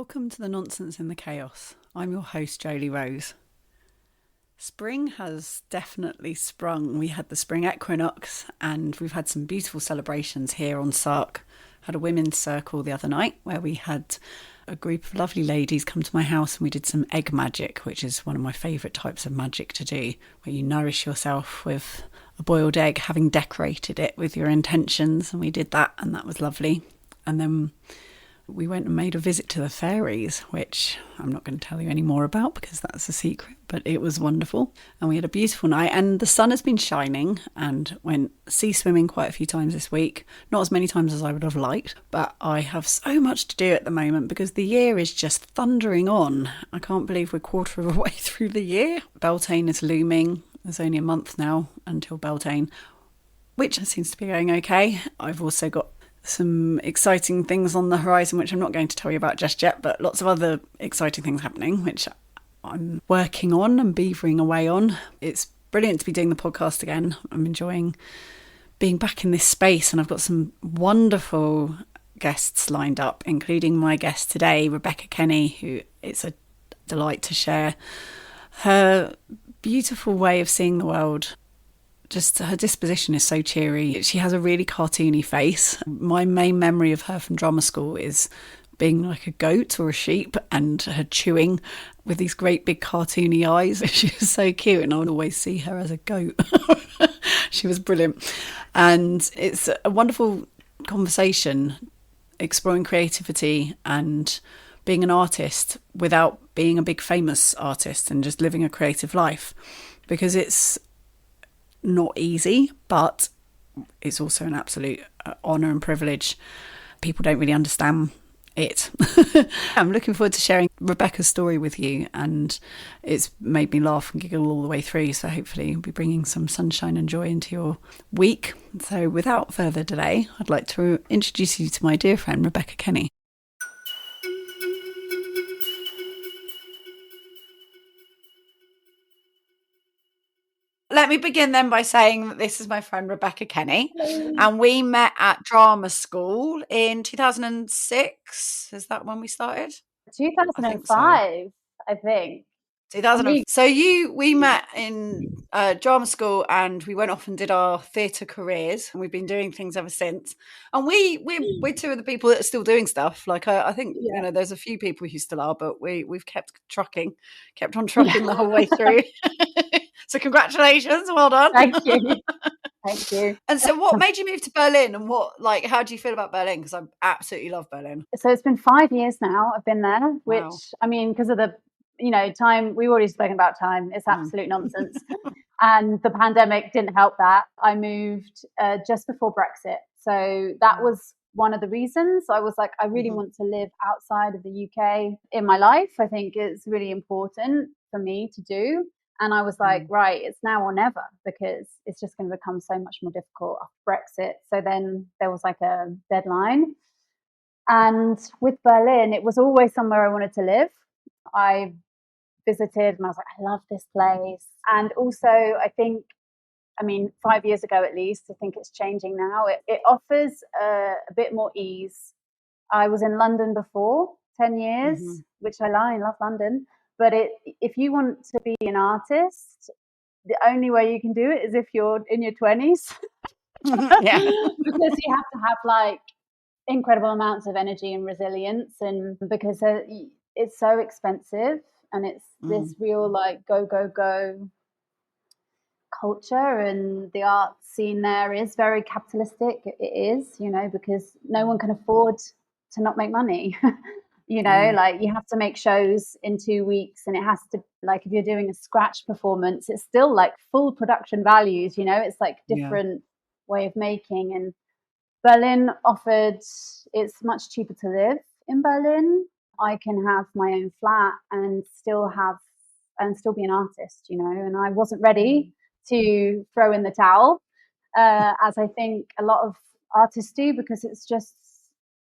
Welcome to the Nonsense in the Chaos. I'm your host, Jolie Rose. Spring has definitely sprung. We had the spring equinox and we've had some beautiful celebrations here on Sark. Had a women's circle the other night where we had a group of lovely ladies come to my house and we did some egg magic, which is one of my favourite types of magic to do, where you nourish yourself with a boiled egg, having decorated it with your intentions. And we did that and that was lovely. And then we went and made a visit to the fairies, which I'm not going to tell you any more about because that's a secret, but it was wonderful. And we had a beautiful night and the sun has been shining, and went sea swimming quite a few times this week. Not as many times as I would have liked, but I have so much to do at the moment because the year is just thundering on. I can't believe we're a quarter of a way through the year. Beltane is looming. There's only a month now until Beltane, which seems to be going okay. I've also got some exciting things on the horizon, which I'm not going to tell you about just yet, but lots of other exciting things happening, which I'm working on and beavering away on. It's brilliant to be doing the podcast again. I'm enjoying being back in this space, and I've got some wonderful guests lined up, including my guest today, Rebecca Kenny, who it's a delight to share her beautiful way of seeing the world. Just her disposition is so cheery. She has a really cartoony face. My main memory of her from drama school is being like a goat or a sheep and her chewing with these great big cartoony eyes. She was so cute and I would always see her as a goat. She was brilliant. And it's a wonderful conversation exploring creativity and being an artist without being a big famous artist and just living a creative life, because it's not easy, but it's also an absolute honour and privilege. People don't really understand it. I'm looking forward to sharing Rebecca's story with you, and it's made me laugh and giggle all the way through, so hopefully you'll be bringing some sunshine and joy into your week. So without further delay, I'd like to introduce you to my dear friend Rebecca Kenny. Let me begin then by saying that this is my friend Rebecca Kenny. Hello. And we met at drama school in 2006. Is that when we started? 2005, I think. 2000. So we met in drama school and we went off and did our theatre careers, and we've been doing things ever since. And we're two of the people that are still doing stuff. Like I think there's a few people who still are, but we've kept on trucking the whole way through. So congratulations, well done. Thank you. Thank you. And so what made you move to Berlin, and how do you feel about Berlin? Because I absolutely love Berlin. So it's been 5 years now I've been there, which, Wow. I mean, because of the, time, we've already spoken about time. It's absolute nonsense. And the pandemic didn't help that. I moved just before Brexit. So that was one of the reasons. I was like, I really want to live outside of the UK in my life. I think it's really important for me to do. And I was like, right, it's now or never, because it's just going to become so much more difficult after Brexit. So then there was like a deadline. And with Berlin, it was always somewhere I wanted to live. I visited and I was like, I love this place. And also, I think, 5 years ago at least, I think it's changing now. It offers a bit more ease. I was in London before, 10 years, which I love London. But if you want to be an artist, the only way you can do it is if you're in your 20s. Yeah. Because you have to have like incredible amounts of energy and resilience, and because it's so expensive, and it's this real like go culture, and the art scene there is very capitalistic. It is, because no one can afford to not make money. Like you have to make shows in 2 weeks, and it has to, like, if you're doing a scratch performance, it's still like full production values, it's like different way of making. And Berlin it's much cheaper to live in Berlin. I can have my own flat and still be an artist, and I wasn't ready to throw in the towel, as I think a lot of artists do, because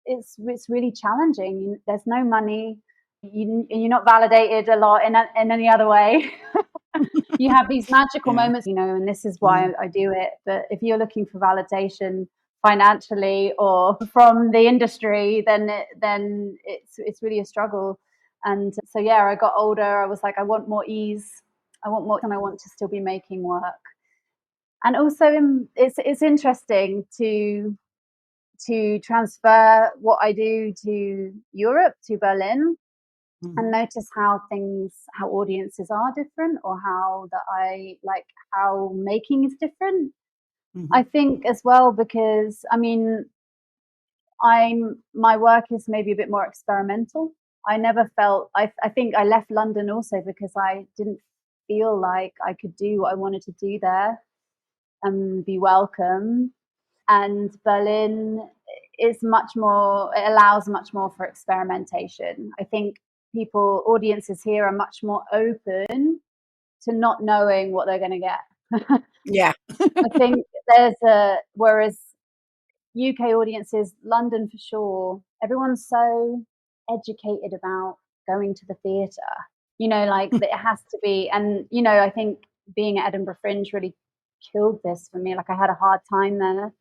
it's really challenging. There's no money. You're not validated a lot in any other way. You have these magical moments, and this is why I do it. But if you're looking for validation financially or from the industry, then it's really a struggle. And so yeah, I got older. I was like, I want more ease. I want more, and I want to still be making work. And also, it's interesting to transfer what I do to Europe, to Berlin, and notice how audiences are different, or how making is different. I think as well, because I mean, my work is maybe a bit more experimental. I never felt, I think I left London also because I didn't feel like I could do what I wanted to do there and be welcome. And Berlin is much more, it allows much more for experimentation. I think audiences here are much more open to not knowing what they're going to get. Yeah. I think whereas UK audiences, London for sure, everyone's so educated about going to the theatre, like that it has to be. And, I think being at Edinburgh Fringe really killed this for me. Like, I had a hard time there.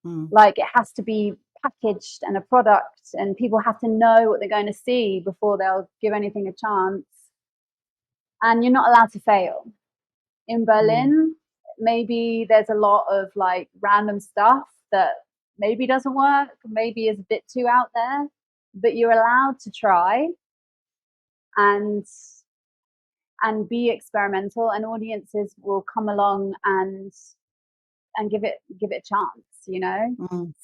Like, it has to be packaged and a product, and people have to know what they're going to see before they'll give anything a chance. And you're not allowed to fail. In Berlin, maybe there's a lot of like random stuff that maybe doesn't work, maybe is a bit too out there, but you're allowed to try and be experimental, and audiences will come along and give it a chance,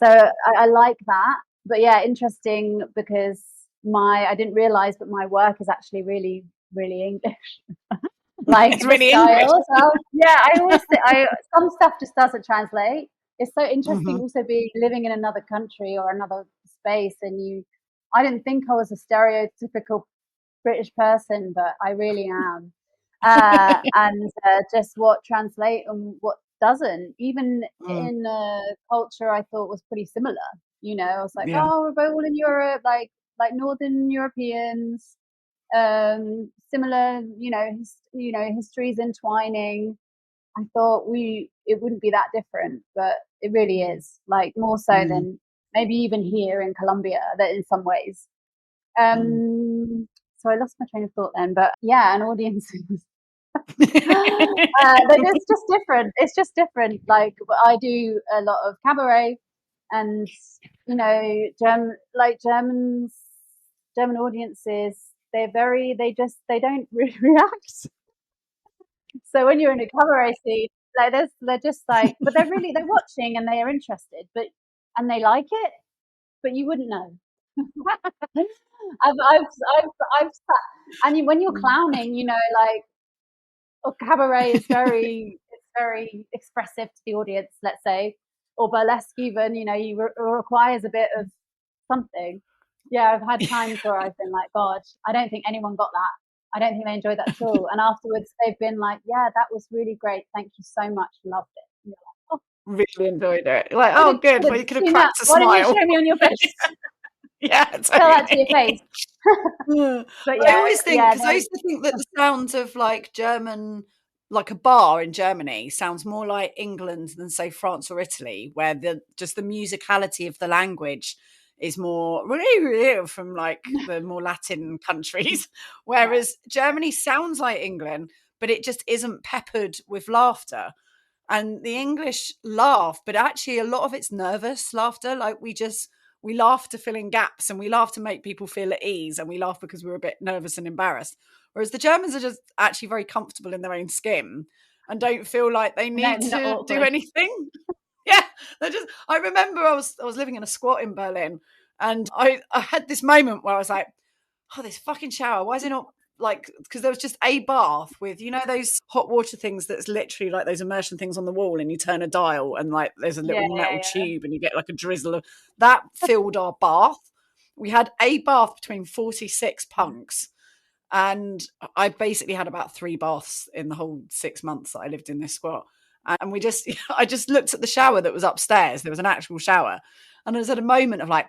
So I like that. But yeah, interesting, because I didn't realize, but my work is actually really, really English. Like, it's really style as well. Yeah, I always think some stuff just doesn't translate. It's so interesting also living in another country or another space, and I didn't think I was a stereotypical British person, but I really am. And just what translates and what doesn't, even in culture, I thought was pretty similar. I was like, oh, we're all in Europe, like Northern Europeans, similar, histories entwining. I thought it wouldn't be that different, but it really is, like, more so than maybe even here in Colombia, that in some ways. So I lost my train of thought then, but yeah, an audience. It's just different. It's just different. Like, I do a lot of cabaret, and German audiences, they don't really react. So when you're in a cabaret scene, like, they're just like, but they're watching and they are interested, and they like it, but you wouldn't know. I've sat, and when you're clowning, like, cabaret is very expressive to the audience, let's say, or burlesque even, requires a bit of something. Yeah, I've had times where I've been like, God, I don't think anyone got that. I don't think they enjoyed that at all. And afterwards, they've been like, yeah, that was really great. Thank you so much. Loved it. Like, oh, really enjoyed it. Like, oh, good. Well, you could have cracked a smile. Why didn't you show me on your face? Yeah, totally. Tell that to your face. But yeah, I always think, because I used to think that the sounds of like German, like a bar in Germany, sounds more like England than, say, France or Italy, where the musicality of the language is more from like the more Latin countries, whereas Germany sounds like England, but it just isn't peppered with laughter. And the English laugh, but actually a lot of it's nervous laughter. Like, we laugh to fill in gaps, and we laugh to make people feel at ease, and we laugh because we're a bit nervous and embarrassed. Whereas the Germans are just actually very comfortable in their own skin and don't feel like they need to do anything. Yeah, I remember I was living in a squat in Berlin, and I had this moment where I was like, oh, this fucking shower, why is it not, like, because there was just a bath with, those hot water things that's literally like those immersion things on the wall, and you turn a dial and like there's a little metal tube and you get like a drizzle of that filled our bath. We had a bath between 46 punks, and I basically had about 3 baths in the whole 6 months that I lived in this squat. And I just looked at the shower that was upstairs. There was an actual shower, and I was at a moment of like,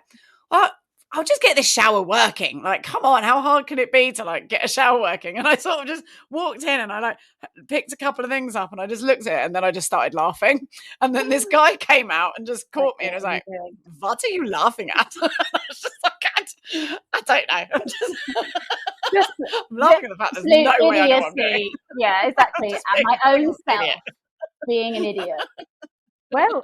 oh, I'll just get this shower working. Like, come on, how hard can it be to like get a shower working? And I sort of just walked in and I like picked a couple of things up and I just looked at it and then I just started laughing. And then this guy came out and just caught me and was like, what are you laughing at? I was just like, I don't know. I'm laughing at the fact there's no way I know what I'm doing. Yeah, exactly. And my own self being an idiot. Well,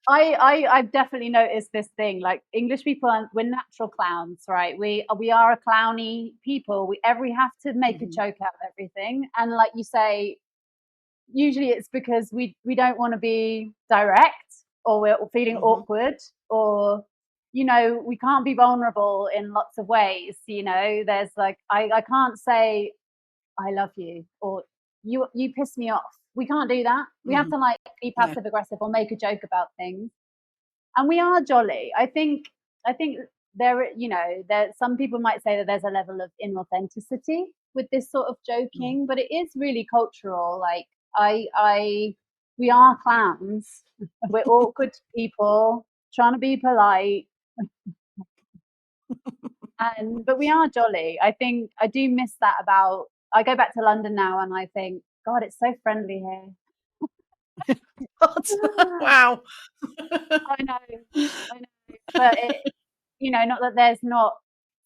I've definitely noticed this thing. Like English people, we're natural clowns, right? We are a clowny people. We have to make a joke out of everything. And like you say, usually it's because we don't want to be direct, or we're feeling awkward, or we can't be vulnerable in lots of ways. There's like I can't say I love you or you piss me off. We can't do that. We have to like be passive aggressive or make a joke about things. And we are jolly. I think there some people might say that there's a level of inauthenticity with this sort of joking, but it is really cultural. Like we are clowns. We're awkward people trying to be polite. But we are jolly. I think I do miss that about. I go back to London now and I think, God, it's so friendly here. Wow. I know. But not that there's not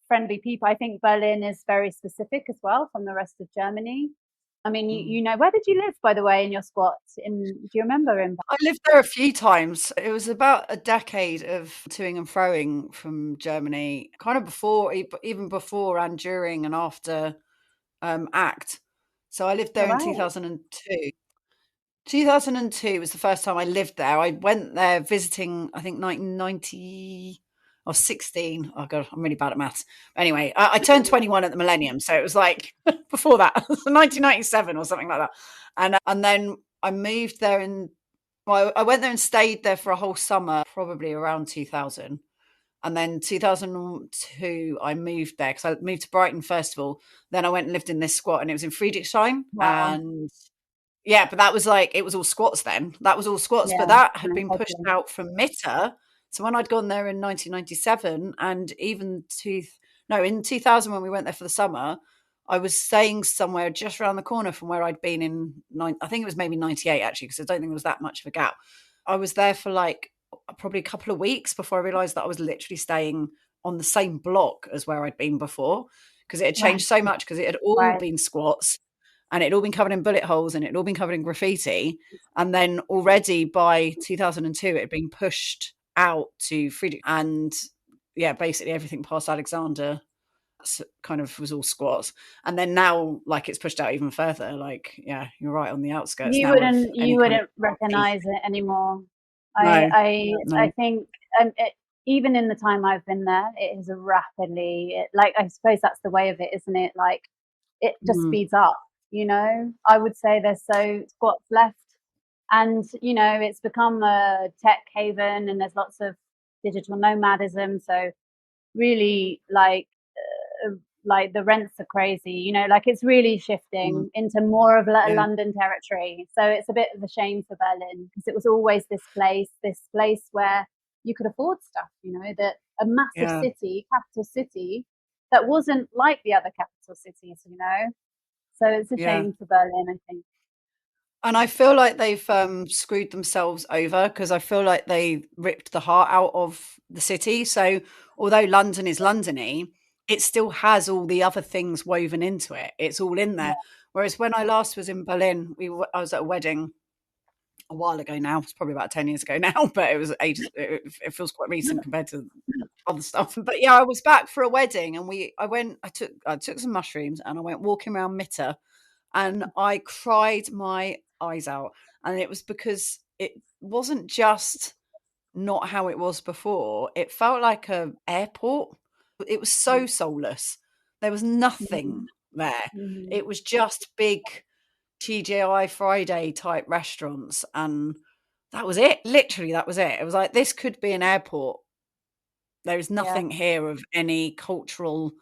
friendly people. I think Berlin is very specific as well from the rest of Germany. I mean, where did you live, by the way, in your squat? Do you remember? I lived there a few times. It was about a decade of toing and froing from Germany, kind of before, even before and during and after ACT. So I lived there in 2002. 2002 was the first time I lived there. I went there visiting, I think 1990 or 16. Oh God, I'm really bad at maths. Anyway, I turned 21 at the millennium. So it was like before that, 1997 or something like that. And then I moved there I went there and stayed there for a whole summer, probably around 2000. And then 2002, I moved there because I moved to Brighton first of all. Then I went and lived in this squat and it was in Friedrichshain. Wow. And yeah, but that was like, it was all squats then. That was all squats, but that had been pushed out from Mitte. So when I'd gone there in 1997 and even in 2000 when we went there for the summer, I was staying somewhere just around the corner from where I'd been I think it was maybe 98 actually, because I don't think there was that much of a gap. I was there for like probably a couple of weeks before I realised that I was literally staying on the same block as where I'd been before, because it had changed so much, because it had all been squats. And it had all been covered in bullet holes and it had all been covered in graffiti. And then already by 2002, it had been pushed out to Friedrich. And yeah, basically everything past Alexander kind of was all squats. And then now, like, it's pushed out even further. Like, yeah, you're right, on the outskirts. You wouldn't recognize it anymore. No, I think, even in the time I've been there, it has rapidly, I suppose that's the way of it, isn't it? Like, it just speeds up. I would say there's squats left, and it's become a tech haven, and there's lots of digital nomadism. So really, like the rents are crazy. It's really shifting into more of London territory. So it's a bit of a shame for Berlin, because it was always this place where you could afford stuff. That a massive city, capital city, that wasn't like the other capital cities. So it's a shame for Berlin, I think. And I feel like they've screwed themselves over, because I feel like they ripped the heart out of the city. So although London is Londony, it still has all the other things woven into it. It's all in there. Yeah. Whereas when I last was in Berlin, I was at a wedding a while ago now. It's probably about 10 years ago now, but it was ages. It feels quite recent compared to other stuff. But yeah, I was back for a wedding, and I took some mushrooms and I went walking around Mitte, and I cried my eyes out. And it was because it wasn't just not how it was before. It felt like an airport. It was so soulless. There was nothing there. It was just big TGI Friday type restaurants, and that was it. Literally, that was it. It was like, this could be an airport. There is nothing here of any cultural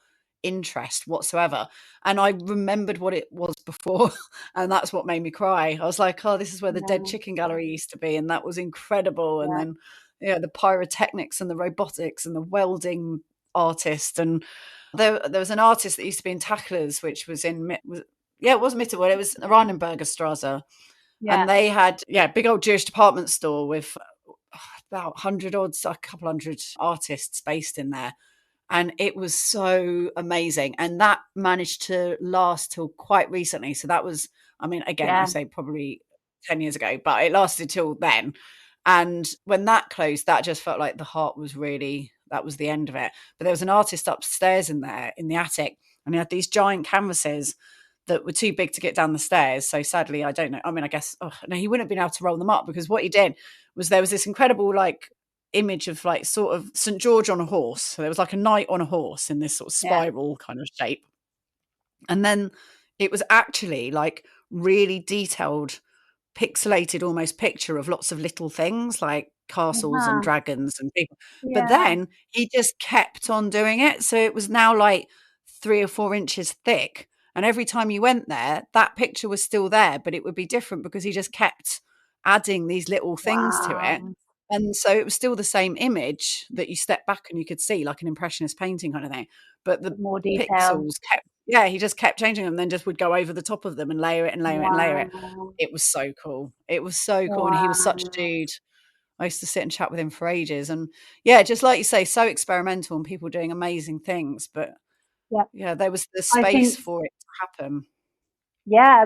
interest whatsoever. And I remembered what it was before, and that's what made me cry. I was like, oh, this is where the Dead Chicken Gallery used to be, and that was incredible. And then the pyrotechnics and the robotics and the welding artists. And there was an artist that used to be in Tacklers, which was it was Mittelwood, it was Oranienburger Straße. And they had, big old Jewish department store with about 100 odds, a couple hundred artists based in there. And it was so amazing. And that managed to last till quite recently. So that was, I mean, again, I say probably 10 years ago, but it lasted till then. And when that closed, that just felt like the heart was really, that was the end of it. But there was an artist upstairs in there, in the attic, and he had these giant canvases that were too big to get down the stairs. So sadly, I don't know. I mean, I guess, no, he wouldn't have been able to roll them up, because what he did was there was this incredible, like, image of like sort of St. George on a horse. So there was like a knight on a horse in this sort of spiral kind of shape. And then it was actually like really detailed, pixelated almost picture of lots of little things like castles and dragons and people. But then he just kept on doing it. So it was now like 3 or 4 inches thick. And every time you went there, that picture was still there, but it would be different because he just kept adding these little things to it. And so it was still the same image that you step back and you could see, like an impressionist painting kind of thing. But the more detail. Pixels kept, he just kept changing them, then just would go over the top of them and layer it and layer it and layer it. It was so cool. It was so cool. And he was such a dude. I used to sit and chat with him for ages. And just like you say, so experimental and people doing amazing things. But there was the space for it to happen.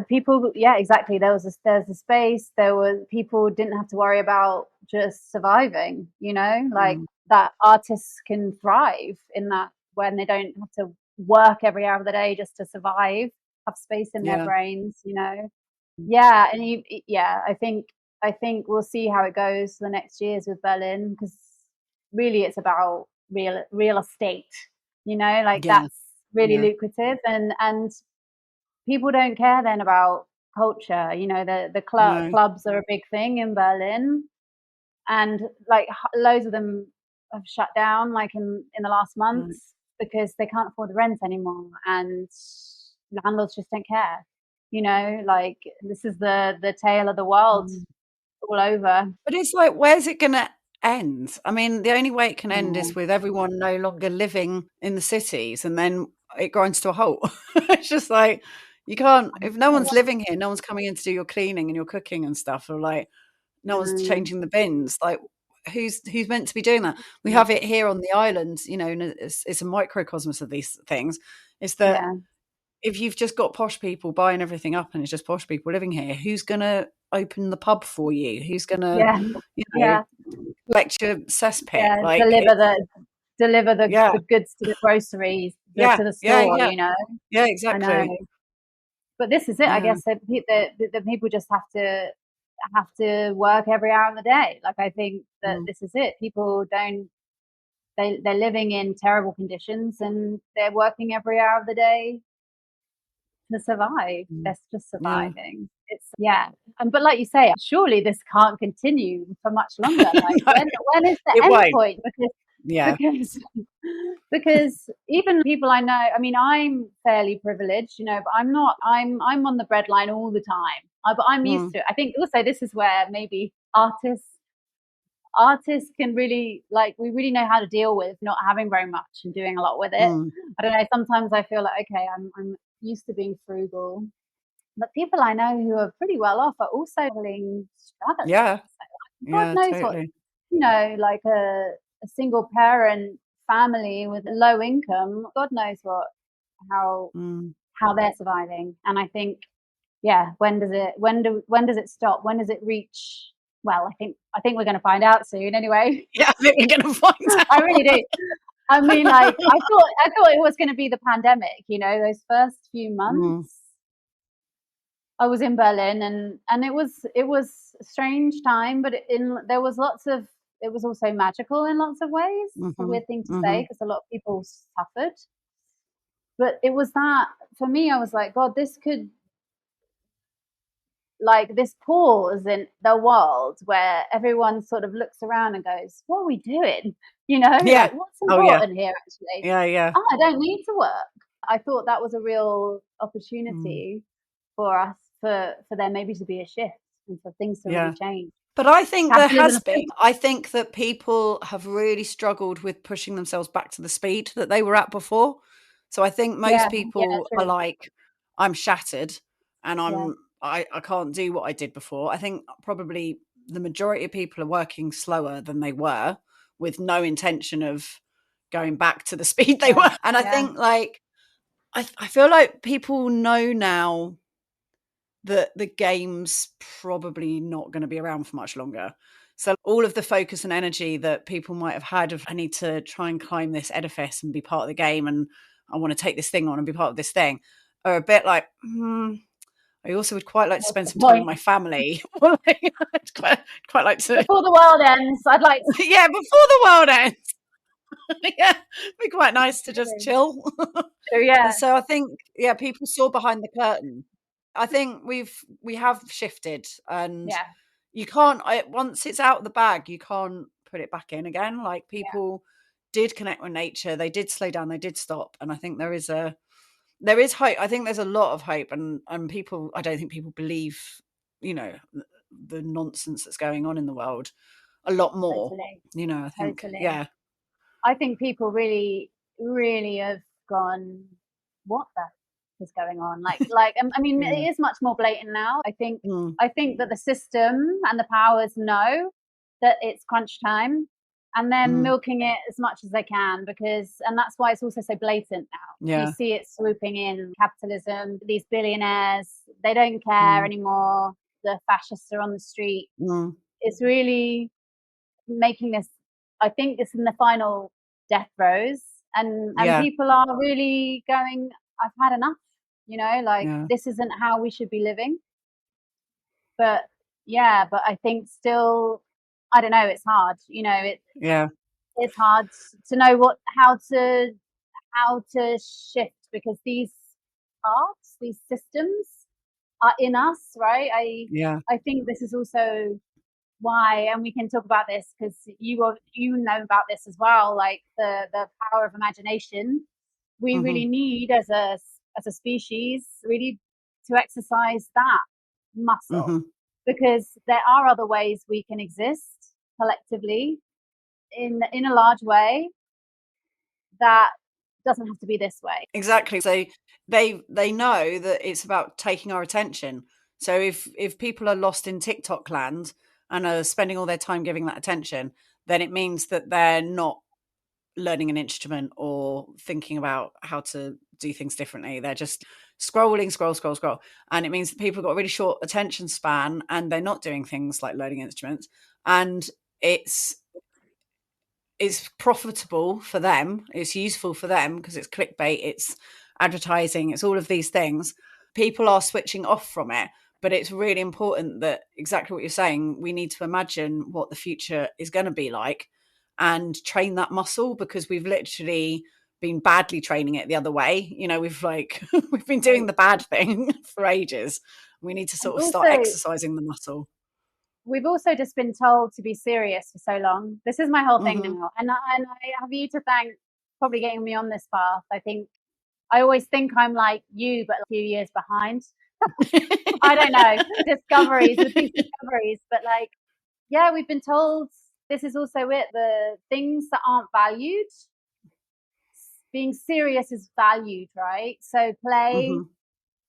People, exactly. There's a space. There was, people didn't have to worry about just surviving, like that artists can thrive in that, when they don't have to work every hour of the day just to survive, have space in their brains, and I think we'll see how it goes for the next years with Berlin, because really it's about real estate, that's really lucrative, and people don't care then about culture. The clubs are a big thing in Berlin, and like loads of them have shut down like in the last months because they can't afford the rent anymore, and landlords just don't care. Like this is the tale of the world all over. But it's like, where's it going to end? I mean, the only way it can end is with everyone no longer living in the cities, and then it grinds to a halt. It's just like, you can't, if no one's living here, no one's coming in to do your cleaning and your cooking and stuff, or like no one's changing the bins, like who's meant to be doing that? We have it here on the island, and it's a microcosmos of these things. Is that if you've just got posh people buying everything up and it's just posh people living here, who's going to open the pub for you? Who's going to collect your cesspit? Like deliver the goods to the groceries, to the store, Yeah, exactly. But this is it. I guess that the people just have to work every hour of the day. Like, I think that this is it. People don't. They're living in terrible conditions and they're working every hour of the day to survive. They're just surviving. It's but like you say, surely this can't continue for much longer. Like when is the end point? Because even people I know, I mean, I'm fairly privileged, but I'm not. I'm on the breadline all the time. But I'm used to it. I think also this is where maybe artists can really, like, we really know how to deal with not having very much and doing a lot with it. I don't know. Sometimes I feel like, okay, I'm used to being frugal, but people I know who are pretty well off are also struggling. God knows totally. What, like a single parent family with low income, God knows how they're surviving. And I think, when does it stop? When does it reach? Well, I think we're going to find out soon anyway. Yeah, I think we're going to find out. I really do. I mean, like, I thought it was going to be the pandemic, those first few months. I was in Berlin and it was a strange time, but there was it was also magical in lots of ways. It's a weird thing to say because a lot of people suffered. But it was that, for me, I was like, God, this could, like, this pause in the world where everyone sort of looks around and goes, what are we doing? Like, what's important here, actually? I don't need to work. I thought that was a real opportunity for us, for there maybe to be a shift and for things to really change. But I think there has been. I think that people have really struggled with pushing themselves back to the speed that they were at before. So I think most people are like, I'm shattered and I can't do what I did before. I think probably the majority of people are working slower than they were, with no intention of going back to the speed they were. And I think like, I feel like people know now that the game's probably not going to be around for much longer. So all of the focus and energy that people might have had of, I need to try and climb this edifice and be part of the game, and I want to take this thing on and be part of this thing, are a bit like, I also would quite like to spend some time with my family. I'd quite like to. Before the world ends, I'd like to. Yeah, before the world ends. Yeah, it'd be quite nice to just chill. Yeah. So I think, people saw behind the curtain. I think we have shifted, and you can't, once it's out of the bag, you can't put it back in again. Like, people did connect with nature, they did slow down, they did stop, and I think there is hope. I think there's a lot of hope, and people, I don't think people believe, the nonsense that's going on in the world a lot more. I think I think people really, really have gone, what the is going on? Like, I mean, it is much more blatant now. I think that the system and the powers know that it's crunch time, and they're milking it as much as they can, and that's why it's also so blatant now. You see it swooping in. Capitalism, these billionaires, they don't care anymore. The fascists are on the street. It's really making this, I think it's in the final death throes, and people are really going, I've had enough, this isn't how we should be living. But I think still, I don't know, it's hard, it's hard to know how to shift, because these arts, these systems are in us, right? I think this is also why, and we can talk about this because you know about this as well, like the power of imagination. We really need as a species really to exercise that muscle, because there are other ways we can exist collectively in a large way that doesn't have to be this way. Exactly. So they know that it's about taking our attention. So if people are lost in TikTok land and are spending all their time giving that attention, then it means that they're not learning an instrument or thinking about how to do things differently. They're just scrolling, scroll. And it means that people have got a really short attention span, and they're not doing things like learning instruments. And it's profitable for them. It's useful for them because it's clickbait, it's advertising, it's all of these things. People are switching off from it. But it's really important that, exactly what you're saying, we need to imagine what the future is going to be like and train that muscle, because we've literally been badly training it the other way. We've been doing the bad thing for ages. We need to sort of start exercising the muscle. We've also just been told to be serious for so long. This is my whole thing now. And I have you to thank probably getting me on this path. I think I always think I'm like you, but a few years behind. I don't know, discoveries, but we've been told this is also it. The things that aren't valued, being serious is valued, right? So play,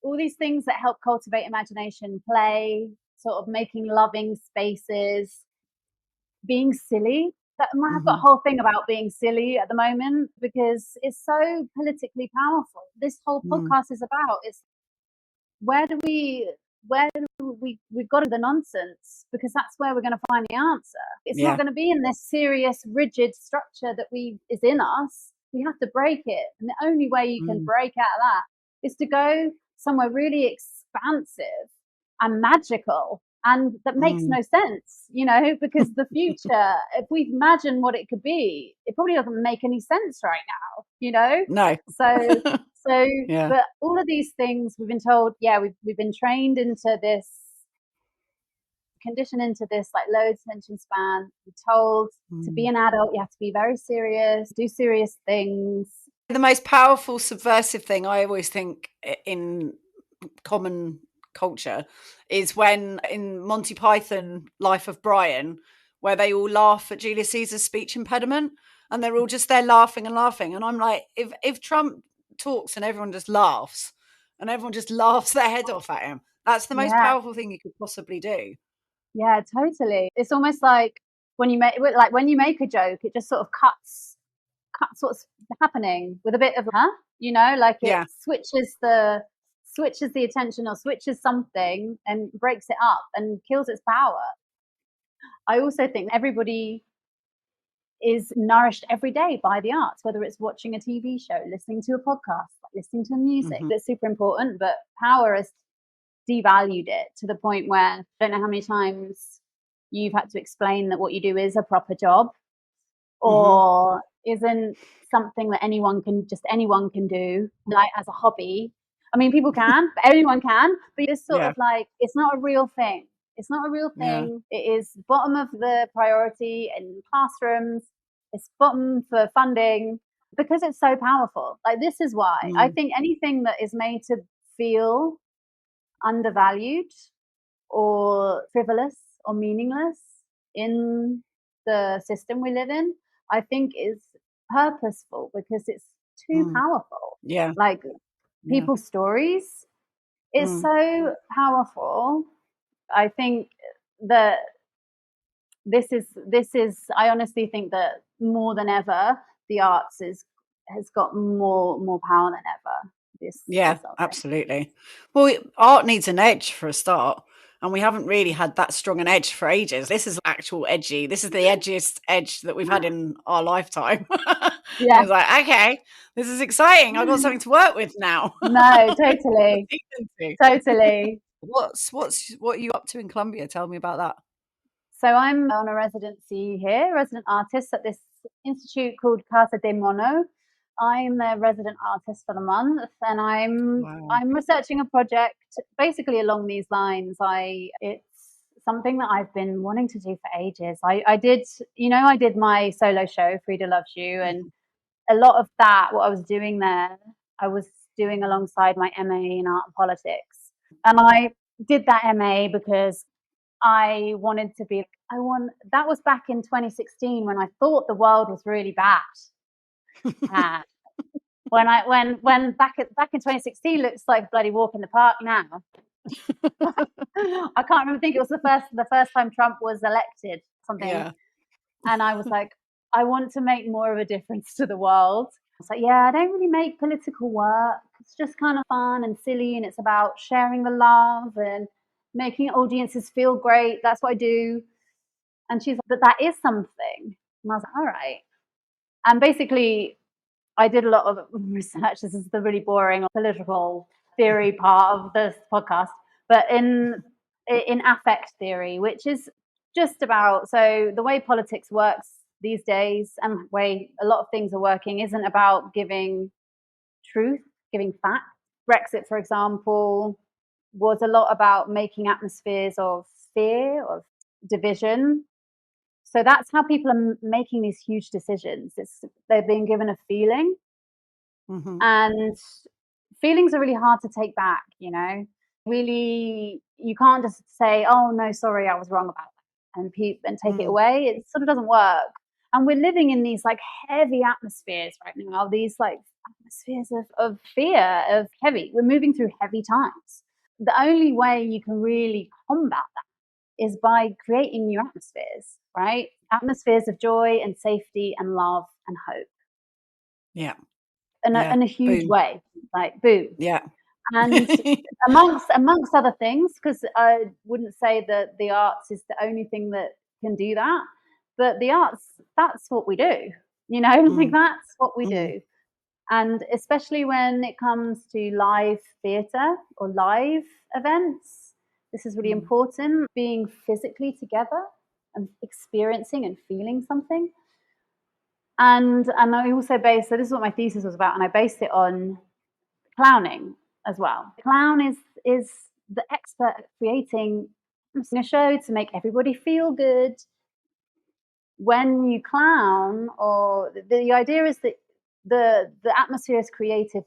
all these things that help cultivate imagination, play, sort of making loving spaces, being silly. I've got a whole thing about being silly at the moment because it's so politically powerful. This whole podcast is about, we've got to the nonsense, because that's where we're going to find the answer. It's not going to be in this serious, rigid structure that is in us. We have to break it. And the only way you can break out of that is to go somewhere really expansive and magical, and that makes no sense, because the future, if we imagine what it could be, it probably doesn't make any sense right now, No. So but all of these things we've been told, we've been trained into this, conditioned into this like low attention span. We're told to be an adult, you have to be very serious, do serious things. The most powerful subversive thing, I always think, in common culture is when in Monty Python Life of Brian, where they all laugh at Julius Caesar's speech impediment, and they're all just there laughing and laughing. And I'm like, if Trump talks and everyone just laughs and everyone just laughs their head off at him, that's the most powerful thing you could possibly do. Yeah, totally. It's almost like when you make a joke, it just sort of cuts what's happening with a bit of like it switches the attention or switches something and breaks it up and kills its power. I also think everybody is nourished every day by the arts, whether it's watching a TV show, listening to a podcast, listening to music. That's super important, but power has devalued it to the point where I don't know how many times you've had to explain that what you do is a proper job or isn't something that anyone can do, like as a hobby. I mean, people can, but anyone can, but it's sort of like, it's not a real thing. It's not a real thing. It is bottom of the priority in classrooms. It's bottom for funding because it's so powerful. Like, this is why I think anything that is made to feel undervalued or frivolous or meaningless in the system we live in, I think is purposeful because it's too powerful. Yeah. Like people's stories, it's so powerful. I think that this is I honestly think that more than ever the arts has got more power than ever. This absolutely. Well, art needs an edge for a start, and we haven't really had that strong an edge for ages. This is actual edgy. This is the edgiest edge that we've had in our lifetime. I was like, okay, this is exciting. I've got something to work with now. No, totally. Totally. What are you up to in Colombia? Tell me about that. So I'm on a residency here, resident artist at this institute called Casa de Mono. I'm the resident artist for the month, and I'm researching a project basically along these lines. It's something that I've been wanting to do for ages. I did my solo show, Frieda Loves You, and a lot of that, what I was doing there, I was doing alongside my MA in art and politics. And I did that MA because I wanted to be, that was back in 2016 when I thought the world was really bad. when back in 2016 looks like a bloody walk in the park now. I can't remember, I think it was the first time Trump was elected, something. Yeah. And I was like, I want to make more of a difference to the world. I was like, I don't really make political work. It's just kind of fun and silly, and it's about sharing the love and making audiences feel great. That's what I do. And she's like, but that is something. And I was like, all right. And basically, I did a lot of research. This is the really boring political theory part of this podcast. But in affect theory, which is just about, so the way politics works these days and the way a lot of things are working isn't about giving truth, giving facts. Brexit, for example, was a lot about making atmospheres of fear, of division. So that's how people are making these huge decisions. They're being given a feeling, and feelings are really hard to take back. Really, you can't just say, "Oh no, sorry, I was wrong about that," and take it away. It sort of doesn't work. And we're living in these like heavy atmospheres right now. These like atmospheres of fear, of heavy. We're moving through heavy times. The only way you can really combat that is by creating new atmospheres, right? Atmospheres of joy and safety and love and hope. Yeah. In a huge way, like boom. Yeah. And amongst other things, because I wouldn't say that the arts is the only thing that can do that, but the arts, that's what we do, like that's what we do. And especially when it comes to live theatre or live events, this is really important, being physically together and experiencing and feeling something. And I also so this is what my thesis was about, and I based it on clowning as well. The clown is the expert at creating a show to make everybody feel good. When you clown, or the idea is that the atmosphere is created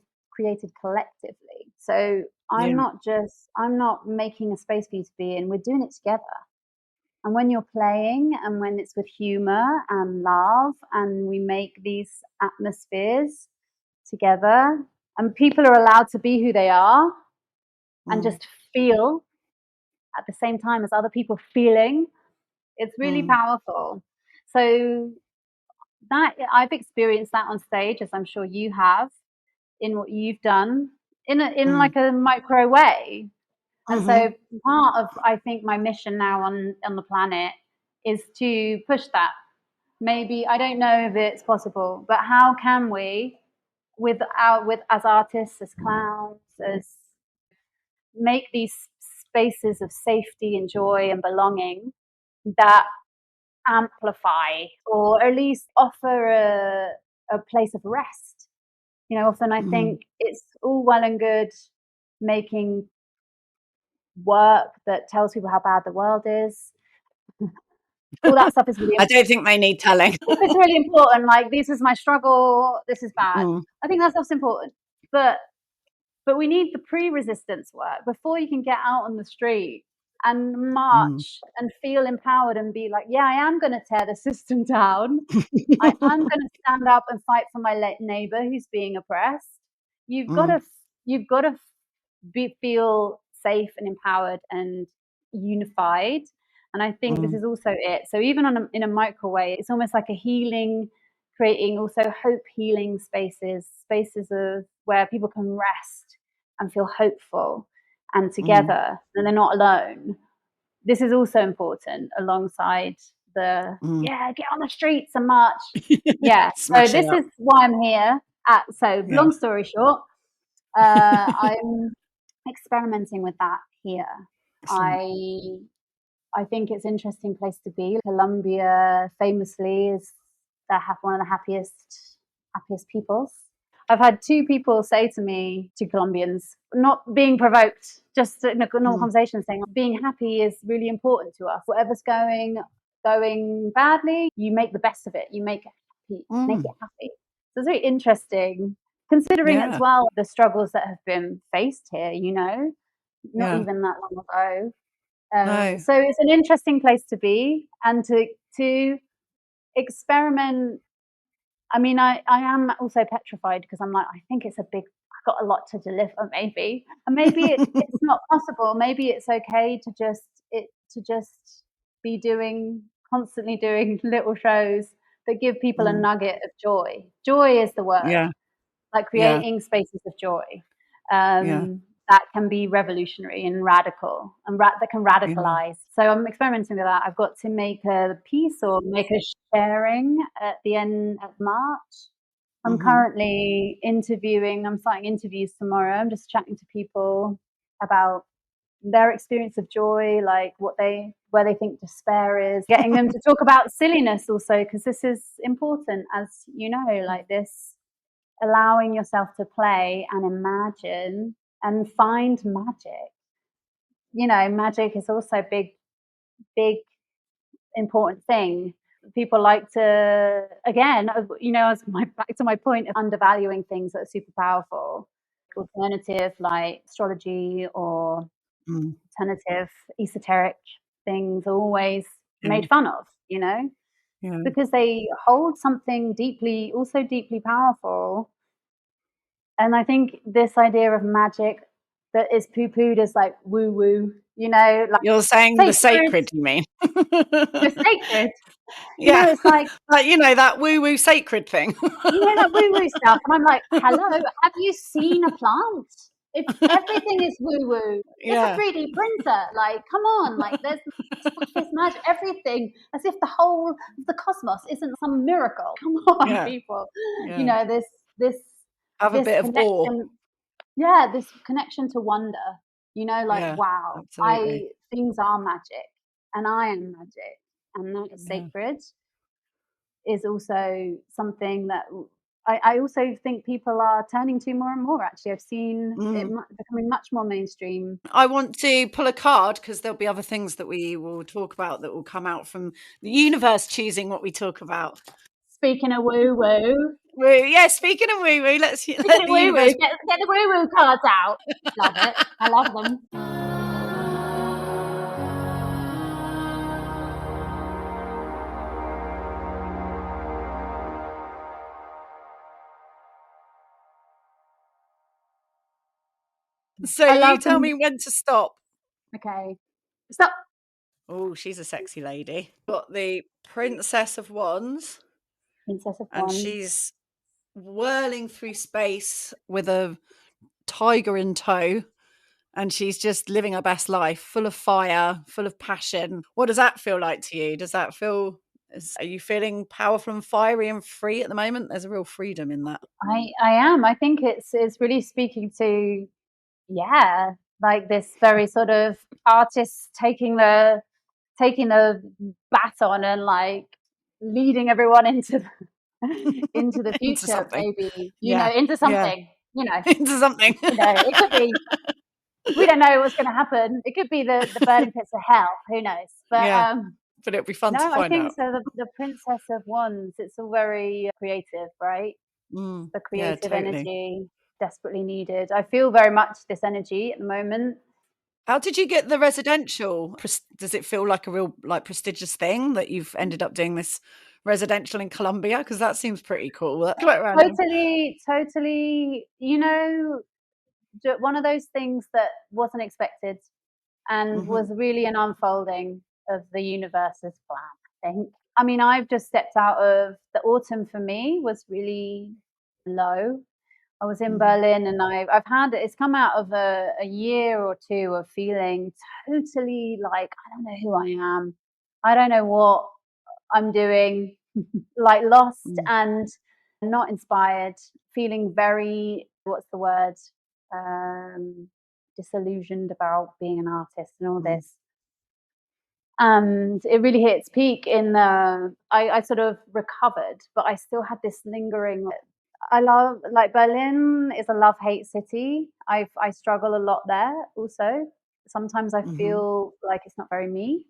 collectively. So I'm not making a space for you to be in. We're doing it together. And when you're playing and when it's with humor and love and we make these atmospheres together and people are allowed to be who they are and just feel at the same time as other people feeling, it's really powerful. So that I've experienced that on stage, as I'm sure you have, in what you've done in like a micro way. And so part of, I think, my mission now on the planet is to push that. Maybe, I don't know if it's possible, but how can we, as artists, as clowns, as make these spaces of safety and joy and belonging that amplify or at least offer a place of rest. You know, often I think it's all well and good making work that tells people how bad the world is. All that stuff is really I don't think they need telling. It's really important. Like, this is my struggle, this is bad. I think that stuff's important. But we need the pre-resistance work before you can get out on the street and march and feel empowered and be like, yeah, I am going to tear the system down. I am going to stand up and fight for my neighbor who's being oppressed. You've got to feel safe and empowered and unified. And I think this is also it. So even in a micro way, it's almost like a healing, creating also hope healing spaces of where people can rest and feel hopeful and together and they're not alone. This is also important alongside the get on the streets and march. So this is why I'm here. Long story short, I'm experimenting with that here. I think it's an interesting place to be. Colombia famously is one of the happiest peoples. I've had 2 people say to me, 2 Colombians, not being provoked, just in a normal conversation, saying being happy is really important to us. Whatever's going badly, you make the best of it. You make it happy. So it's very interesting, considering as well the struggles that have been faced here, you know, not even that long ago. So it's an interesting place to be and to experiment. I mean, I am also petrified because I'm like, I think it's I've got a lot to deliver, maybe. And maybe it's not possible. Maybe it's okay to just be constantly doing little shows that give people a nugget of joy. Joy is the word. Yeah. Like creating spaces of joy. That can be revolutionary and radical and that can radicalize. So I'm experimenting with that. I've got to make a piece or make a sharing at the end of March. I'm currently interviewing. I'm starting interviews tomorrow. I'm just chatting to people about their experience of joy, like where they think despair is, getting them to talk about silliness also, because this is important, as you know, like this, allowing yourself to play and imagine and find magic. You know, magic is also a big, important thing. People like to, again, you know, back to my point of undervaluing things that are super powerful, alternative like astrology or alternative esoteric things are always made fun of, you know, because they hold something deeply powerful. And I think this idea of magic that is poo-pooed as like woo-woo, you know, like you're saying the sacred, you mean? The sacred. You know, it's like you know, that woo-woo sacred thing. You know, that woo-woo stuff. And I'm like, hello, have you seen a plant? If everything is woo-woo, it's a 3D printer. Like, come on, like there's this magic, everything, as if the whole of the cosmos isn't some miracle. Come on, people. You know, this have a bit of awe. Yeah, this connection to wonder. You know, like wow, things are magic, and I am magic, and that is sacred. Is also something that I also think people are turning to more and more. Actually, I've seen it becoming much more mainstream. I want to pull a card because there'll be other things that we will talk about that will come out from the universe choosing what we talk about. Speaking of woo-woo, Woo. Yeah, speaking of woo woo, let Get the universe. the woo woo cards out. Love it. I love them. So I you love tell them. me when to stop. Okay. Stop. Oh, she's a sexy lady. Got the Princess of Wands, Princess of and Wands. she's whirling through space with a tiger in tow, and she's just living her best life, full of fire, full of passion. What does that feel like to you? Does that feel, are you feeling powerful and fiery and free at the moment? There's a real freedom in that. I am. I think it's really speaking to, yeah, like this very sort of artist taking the baton and like leading everyone into into the Into future, something. maybe, Yeah. into Yeah. something, Into something. it could be, we don't know what's going to happen. It could be the burning pits of hell. Who knows? But Yeah. But it'll be fun to no, I find think out. so. The Princess of Wands. It's all very creative, right? The Yeah, creative totally. energy desperately needed. I feel very much this energy at the moment. How did you get the residential? Does it feel like a real, like, prestigious thing that you've ended up doing this residential in Colombia? Because that seems pretty cool. That's quite random. Totally. One of those things that wasn't expected and was really an unfolding of the universe's plan, I think. I mean, I've just stepped out of the autumn. For me was really low. I was in Berlin, and I've had it's come out of a year or two of feeling totally like, I don't know who I am. I don't know what I'm doing, like lost and not inspired, feeling very, what's the word? Um, Disillusioned about being an artist and all this. And it really hit its peak in I sort of recovered, but I still had this lingering. I love, like, Berlin is a love-hate city. I struggle a lot there also. Sometimes I feel like it's not very me.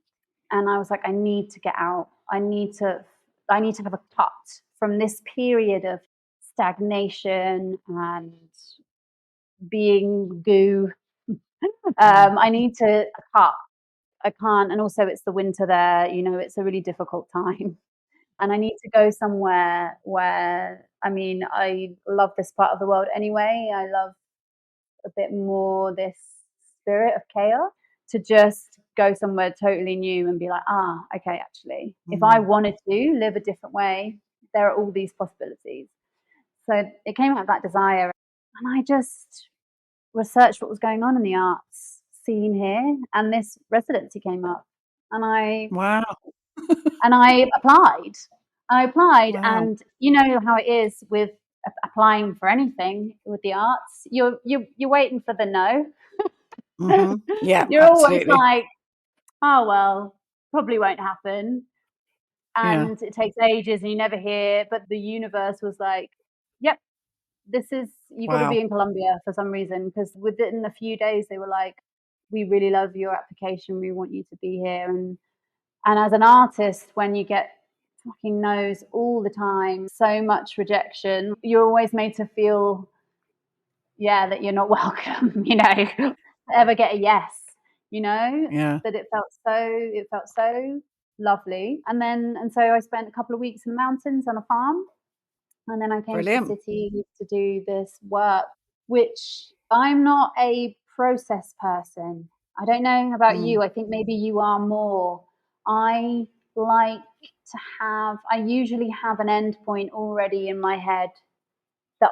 And I was like, I need to get out. I need to have a cut from this period of stagnation and being goo. I need to cut. I can't, and also it's the winter there, it's a really difficult time. And I need to go somewhere where, I mean, I love this part of the world anyway. I love a bit more this spirit of chaos, to just go somewhere totally new and be like, okay, actually, if I wanted to live a different way, there are all these possibilities. So it came out of that desire. And I just researched what was going on in the arts scene here, and this residency came up. And Wow. I applied. Wow. And you know how it is with applying for anything with the arts. You're waiting for the no. Yeah, You're always absolutely. like, oh well, probably won't happen, Yeah. and it takes ages, and you never hear. But the universe was like, yep, you got to Wow. be in Colombia for some reason, because within a few days they were like, we really love your application, we want you to be here. And as an artist, when you get fucking no's all the time, so much rejection, you're always made to feel, that you're not welcome, ever get a yes, Yeah. that it felt so lovely. And so I spent a couple of weeks in the mountains on a farm, and then I came to the Brilliant. city to do this work, which I'm not a process person. I don't know about you. I think maybe you are more. I like I usually have an end point already in my head, that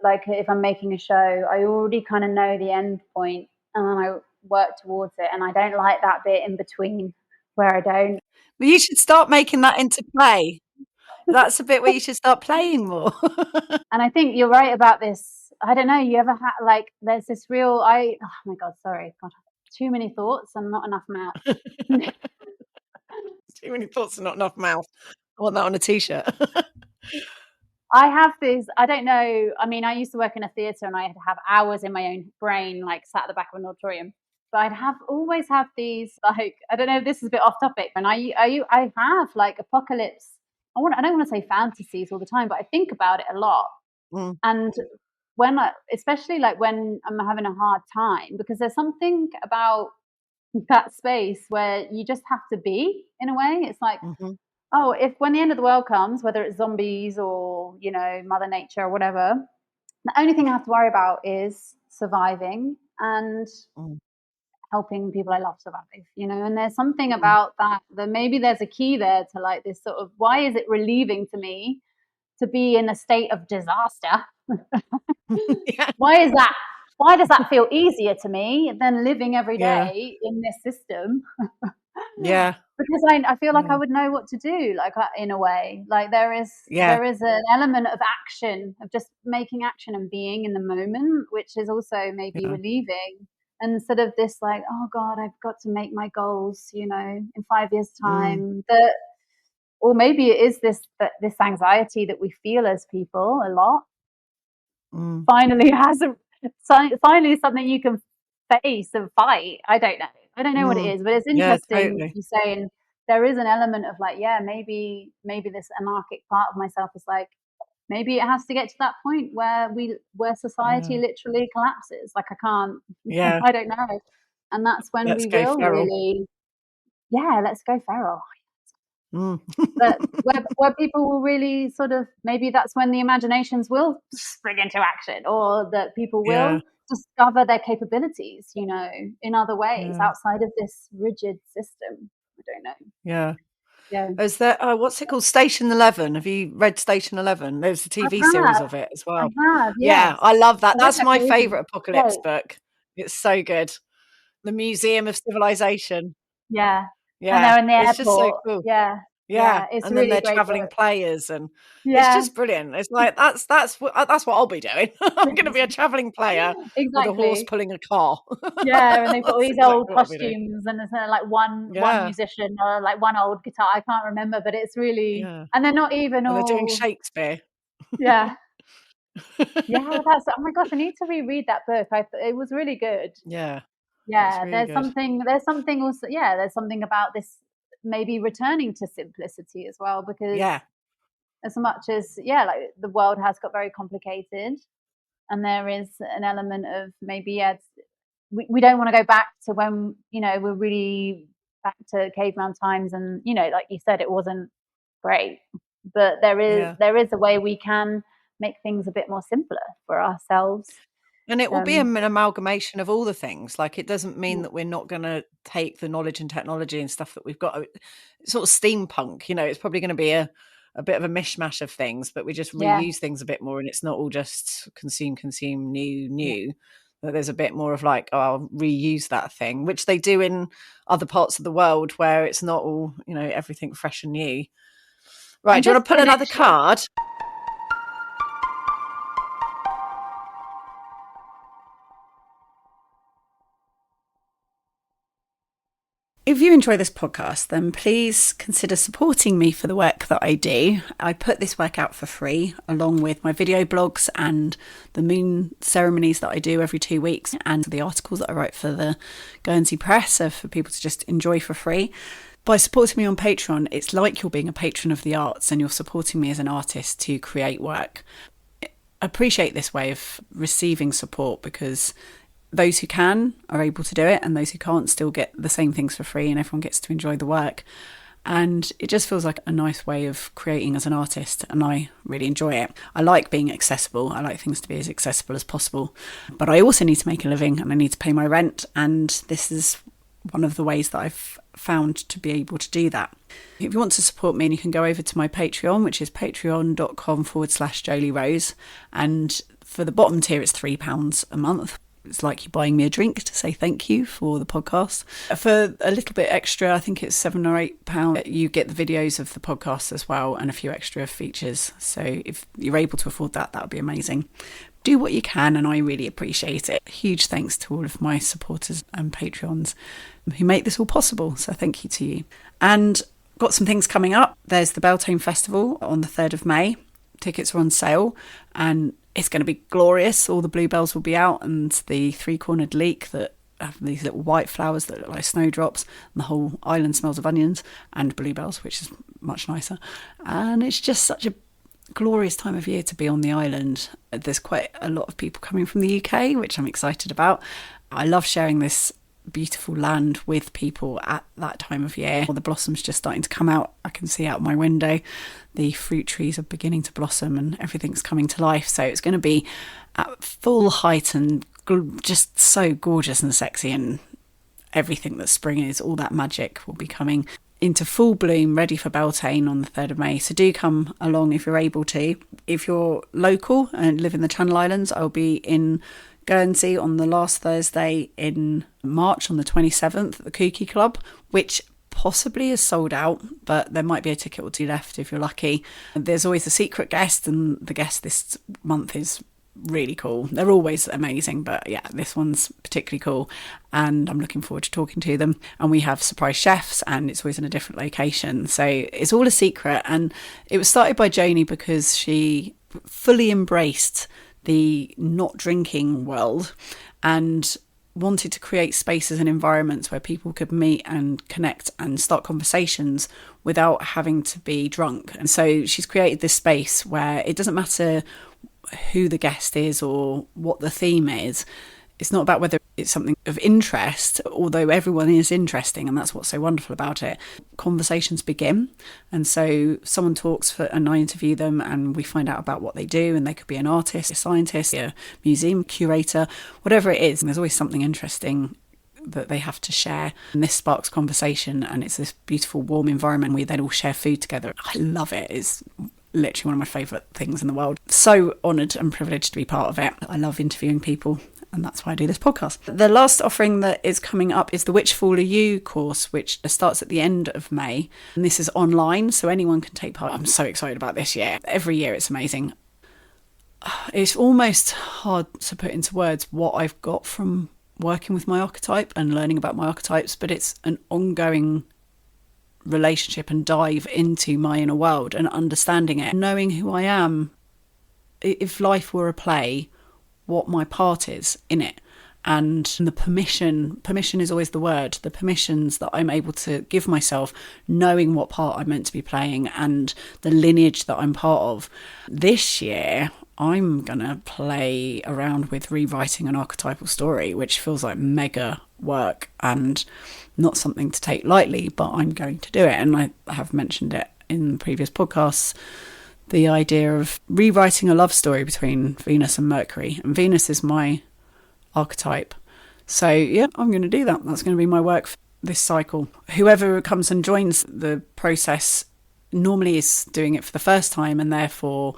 like, if I'm making a show, I already kind of know the end point, and then I work towards it. And I don't like that bit in between where I don't. Well, you should start making that into play. That's a bit where you should start playing more. And I think you're right about this. I don't know. You ever had, like, there's this real, oh my God, sorry. God, too many thoughts and not enough mouth. Too many thoughts and not enough mouth. I want that on a t-shirt. I have this, I don't know. I mean, I used to work in a theatre, and I had to have hours in my own brain, like sat at the back of an auditorium. But always have these, like, I don't know if this is a bit off topic. And I have like apocalypse I don't want to say fantasies all the time, but I think about it a lot. Mm. And especially like when I'm having a hard time, because there's something about that space where you just have to be, in a way. It's like, oh, if when the end of the world comes, whether it's zombies or, you know, Mother Nature or whatever, the only thing I have to worry about is surviving and helping people I love survive, you know. And there's something about that maybe there's a key there to like this sort of, why is it relieving to me to be in a state of disaster? Yeah. Why is that? Why does that feel easier to me than living every day in this system? Yeah. Because I feel like I would know what to do, like in a way. Like there is an element of action, of just making action and being in the moment, which is also maybe relieving. Instead of this like, oh God, I've got to make my goals, you know, in 5 years' time. Or maybe it is this anxiety that we feel as people a lot. Finally finally something you can face and fight. I don't know what it is, but it's interesting you saying there is an element of like, maybe this anarchic part of myself is like, maybe it has to get to that point where society literally collapses. Like I can't, I don't know. And that's when let's we go will feral. really, let's go feral. But where people will really sort of, maybe that's when the imaginations will spring into action, or that people will discover their capabilities, you know, in other ways outside of this rigid system. I don't know. Yeah. Is there what's it called? Station 11. Have you read Station 11? There's a TV series of it as well. I have, yeah, I love that. That's my movie. favorite apocalypse book. It's so good. The Museum of Civilization. Yeah. Yeah. And they're in the it's airport. just so cool. Yeah, it's and really then they're great traveling book. players, and it's just brilliant. It's like that's what I'll be doing. I'm going to be a traveling player with a horse pulling a car. And they've got all these old costumes, and there's like one musician or like one old guitar. I can't remember, but it's really, and they're not even all. They're doing Shakespeare. That's, oh my gosh, I need to reread that book. It was really good. Really there's good. something also. There's something about this maybe returning to simplicity as well, because as much as like the world has got very complicated, and there is an element of maybe we don't want to go back to when, you know, we're really back to caveman times, and, you know, like you said, it wasn't great, but there is a way we can make things a bit more simpler for ourselves. And it will be an amalgamation of all the things. Like, it doesn't mean that we're not going to take the knowledge and technology and stuff that we've got. Sort of steampunk, you know, it's probably going to be a bit of a mishmash of things, but we just reuse things a bit more, and it's not all just consume, new. But there's a bit more of like, oh, I'll reuse that thing, which they do in other parts of the world where it's not all, you know, everything fresh and new. Right, do you want to pull another card? If you enjoy this podcast, then please consider supporting me for the work that I do. I put this work out for free, along with my video blogs and the moon ceremonies that I do every 2 weeks, and the articles that I write for the Guernsey Press are for people to just enjoy for free. By supporting me on Patreon, it's like you're being a patron of the arts, and you're supporting me as an artist to create work. I appreciate this way of receiving support, because those who can are able to do it, and those who can't still get the same things for free, and everyone gets to enjoy the work. And it just feels like a nice way of creating as an artist, and I really enjoy it. I like being accessible. I like things to be as accessible as possible, but I also need to make a living, and I need to pay my rent, and this is one of the ways that I've found to be able to do that. If you want to support me, you can go over to my Patreon, which is patreon.com/JolieRose, and for the bottom tier it's £3 a month. It's like you buying me a drink to say thank you for the podcast. For a little bit extra, I think it's £7 or £8, you get the videos of the podcast as well, and a few extra features. So if you're able to afford that, that would be amazing. Do what you can, and I really appreciate it. Huge thanks to all of my supporters and Patreons who make this all possible. So thank you to you. And got some things coming up. There's the Beltane Festival on the 3rd of May. Tickets are on sale, and it's going to be glorious. All the bluebells will be out, and the three-cornered leek that have these little white flowers that look like snowdrops, and the whole island smells of onions and bluebells, which is much nicer. And it's just such a glorious time of year to be on the island. There's quite a lot of people coming from the UK, which I'm excited about. I love sharing this beautiful land with people at that time of year. The blossoms just starting to come out. I can see out my window the fruit trees are beginning to blossom and everything's coming to life. So it's going to be at full height and just so gorgeous and sexy, and everything that spring is, all that magic will be coming into full bloom, ready for Beltane on the 3rd of May. So do come along if you're able to. If you're local and live in the Channel Islands, I'll be in Guernsey on the last Thursday in March on the 27th at the Kooky Club, which possibly is sold out, but there might be a ticket or two left if you're lucky. There's always a secret guest, and the guest this month is really cool. They're always amazing, but yeah, this one's particularly cool, and I'm looking forward to talking to them. And we have surprise chefs, and it's always in a different location, so it's all a secret. And it was started by Joni because she fully embraced the not drinking world and wanted to create spaces and environments where people could meet and connect and start conversations without having to be drunk. And so she's created this space where it doesn't matter who the guest is or what the theme is. It's not about whether it's something of interest, although everyone is interesting, and that's what's so wonderful about it. Conversations begin, and so someone talks and I interview them, and we find out about what they do, and they could be an artist, a scientist, a museum curator, whatever it is. And there's always something interesting that they have to share, and this sparks conversation, and it's this beautiful warm environment. We then all share food together. I love it. It's literally one of my favourite things in the world. So honoured and privileged to be part of it. I love interviewing people, and that's why I do this podcast. The last offering that is coming up is the Which Fool Are You course, which starts at the end of May. And this is online, so anyone can take part. I'm so excited about this year. Every year it's amazing. It's almost hard to put into words what I've got from working with my archetype and learning about my archetypes, but it's an ongoing relationship and dive into my inner world and understanding it, knowing who I am. If life were a play, what my part is in it, and the permission is always the word, the permissions that I'm able to give myself, knowing what part I'm meant to be playing and the lineage that I'm part of. This year I'm gonna play around with rewriting an archetypal story, which feels like mega work and not something to take lightly, but I'm going to do it. And I have mentioned it in previous podcasts, the idea of rewriting a love story between Venus and Mercury. And Venus is my archetype. So yeah, I'm going to do that. That's going to be my work for this cycle. Whoever comes and joins the process normally is doing it for the first time, and therefore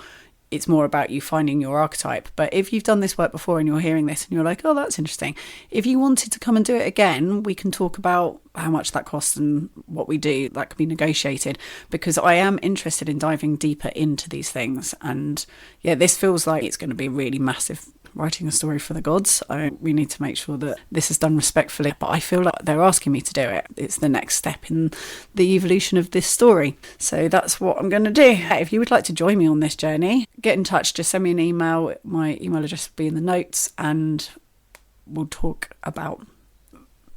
it's more about you finding your archetype. But if you've done this work before and you're hearing this and you're like, oh, that's interesting, if you wanted to come and do it again, we can talk about how much that costs and what we do. That can be negotiated, because I am interested in diving deeper into these things. And yeah, this feels like it's going to be really massive. Writing a story for the gods. We need to make sure that this is done respectfully, but I feel like they're asking me to do it. It's the next step in the evolution of this story. So that's what I'm going to do. If you would like to join me on this journey, get in touch. Just send me an email. My email address will be in the notes, and we'll talk about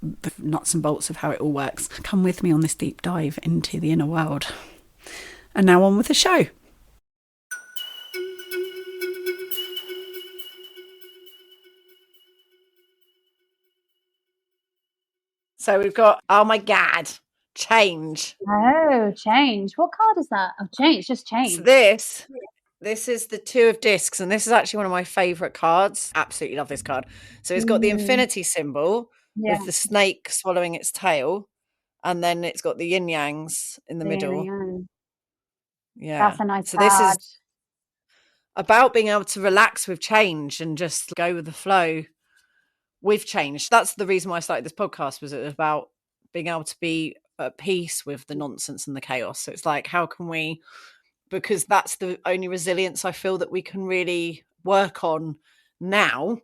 the nuts and bolts of how it all works. Come with me on this deep dive into the inner world. And now on with the show. So we've got, oh my God, change. Oh, change. What card is that? Oh, change, just change. So this is the Two of Discs, and this is actually one of my favourite cards. Absolutely love this card. So it's got the infinity symbol with the snake swallowing its tail, and then it's got the yin-yangs in the middle. Yeah. That's a nice card. This is about being able to relax with change and just go with the flow with change. That's the reason why I started this podcast, was it was about being able to be at peace with the nonsense and the chaos. So it's like, how can we, because that's the only resilience I feel that we can really work on now.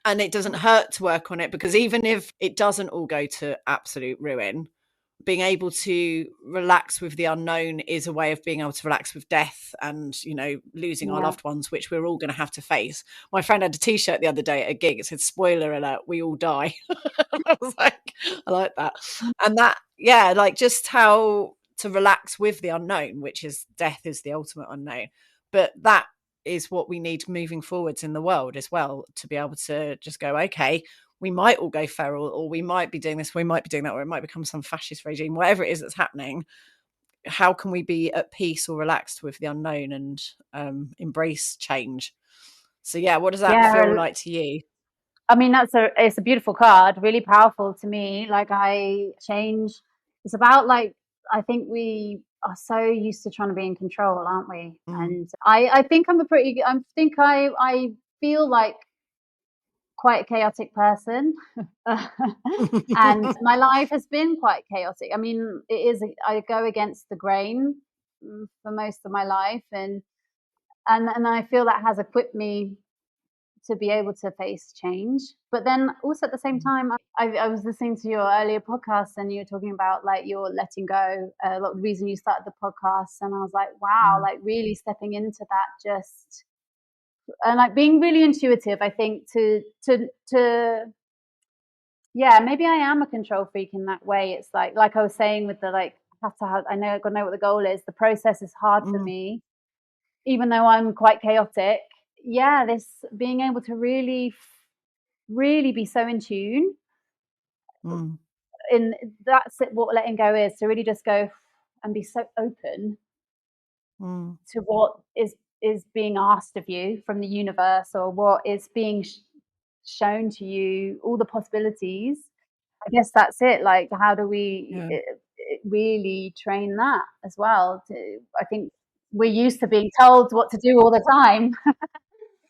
And it doesn't hurt to work on it, because even if it doesn't all go to absolute ruin, being able to relax with the unknown is a way of being able to relax with death and, losing our loved ones, which we're all going to have to face. My friend had a t-shirt the other day at a gig. It said, "Spoiler alert, we all die." I was like, I like that. And that, like just how to relax with the unknown, which is death is the ultimate unknown. But that is what we need moving forwards in the world as well, to be able to just go, okay, we might all go feral, or we might be doing this, we might be doing that, or it might become some fascist regime, whatever it is that's happening. How can we be at peace or relaxed with the unknown and embrace change? So what does that feel like to you? I mean, it's a beautiful card, really powerful to me. Like, it's about, like, I think we are so used to trying to be in control, aren't we? And I think I feel like quite a chaotic person. And my life has been quite chaotic. I mean, I go against the grain for most of my life, and I feel that has equipped me to be able to face change. But then also at the same time, I was listening to your earlier podcast, and you were talking about, like, your letting go, the reason you started the podcast, and I was like, wow, like really stepping into that, and like being really intuitive. I think to maybe I am a control freak in that way. It's like I was saying with the, like, I know I've got to know what the goal is. The process is hard for me, even though I'm quite chaotic. This being able to really be so in tune, and that's what letting go is, to really just go and be so open to what is being asked of you from the universe, or what is being shown to you, all the possibilities. I guess that's it. Like, how do we really train that as well? I think we're used to being told what to do all the time.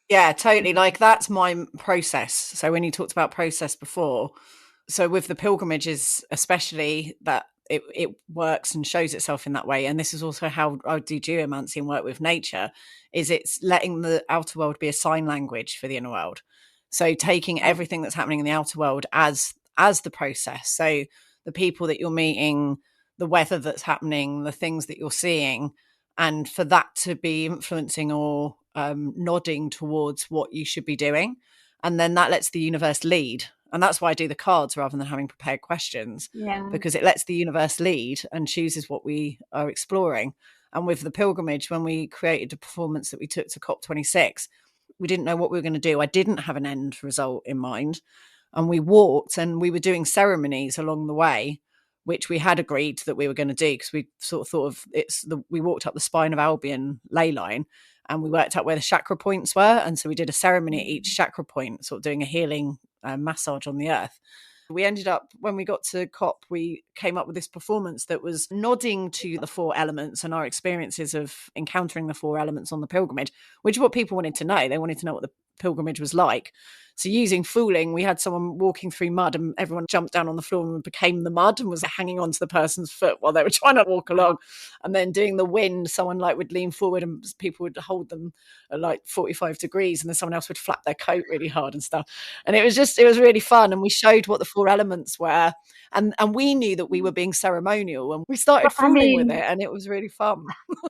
Yeah, totally. Like, that's my process. So when you talked about process before, so with the pilgrimages, especially, that it works and shows itself in that way. And this is also how I do geomancy and work with nature, is it's letting the outer world be a sign language for the inner world. So taking everything that's happening in the outer world as the process. So the people that you're meeting, the weather that's happening, the things that you're seeing, and for that to be influencing or nodding towards what you should be doing. And then that lets the universe lead. And that's why I do the cards rather than having prepared questions, because it lets the universe lead and chooses what we are exploring. And with the pilgrimage, when we created a performance that we took to COP26, we didn't know what we were going to do. I didn't have an end result in mind. And we walked, and we were doing ceremonies along the way, which we had agreed that we were going to do, because we sort of thought of we walked up the spine of Albion ley line, and we worked out where the chakra points were. And so we did a ceremony at each chakra point, sort of doing a healing massage on the earth. We ended up, when we got to COP, we came up with this performance that was nodding to the 4 elements and our experiences of encountering the 4 elements on the pilgrimage, which is what people wanted to know. They wanted to know what the pilgrimage was like. So using fooling, we had someone walking through mud, and everyone jumped down on the floor and became the mud and was hanging onto the person's foot while they were trying to walk along. And then doing the wind, someone like would lean forward and people would hold them at like 45 degrees, and then someone else would flap their coat really hard and stuff. And it was really fun. And we showed what the 4 elements were, and we knew that we were being ceremonial, and we started fooling with it, and it was really fun.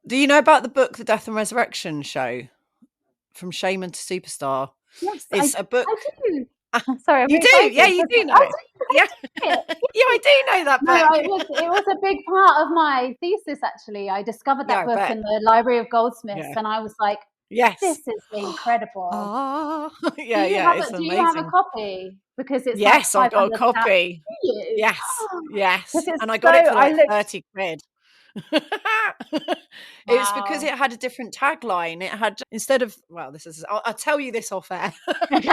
Do you know about the book The Death and Resurrection Show, From Shaman to Superstar? Yes, it's a book. I do. Sorry, you do? excited. Yeah, you do know. Yeah, I do know that book. No, it was a big part of my thesis, actually. I discovered that book in the Library of Goldsmiths, and I was like, yes, this is incredible. Do you have a copy? Because it's I've got a copy. Yes. And I got it for like 30 quid. It was because it had a different tagline. It had, instead of, I'll tell you this off air. There's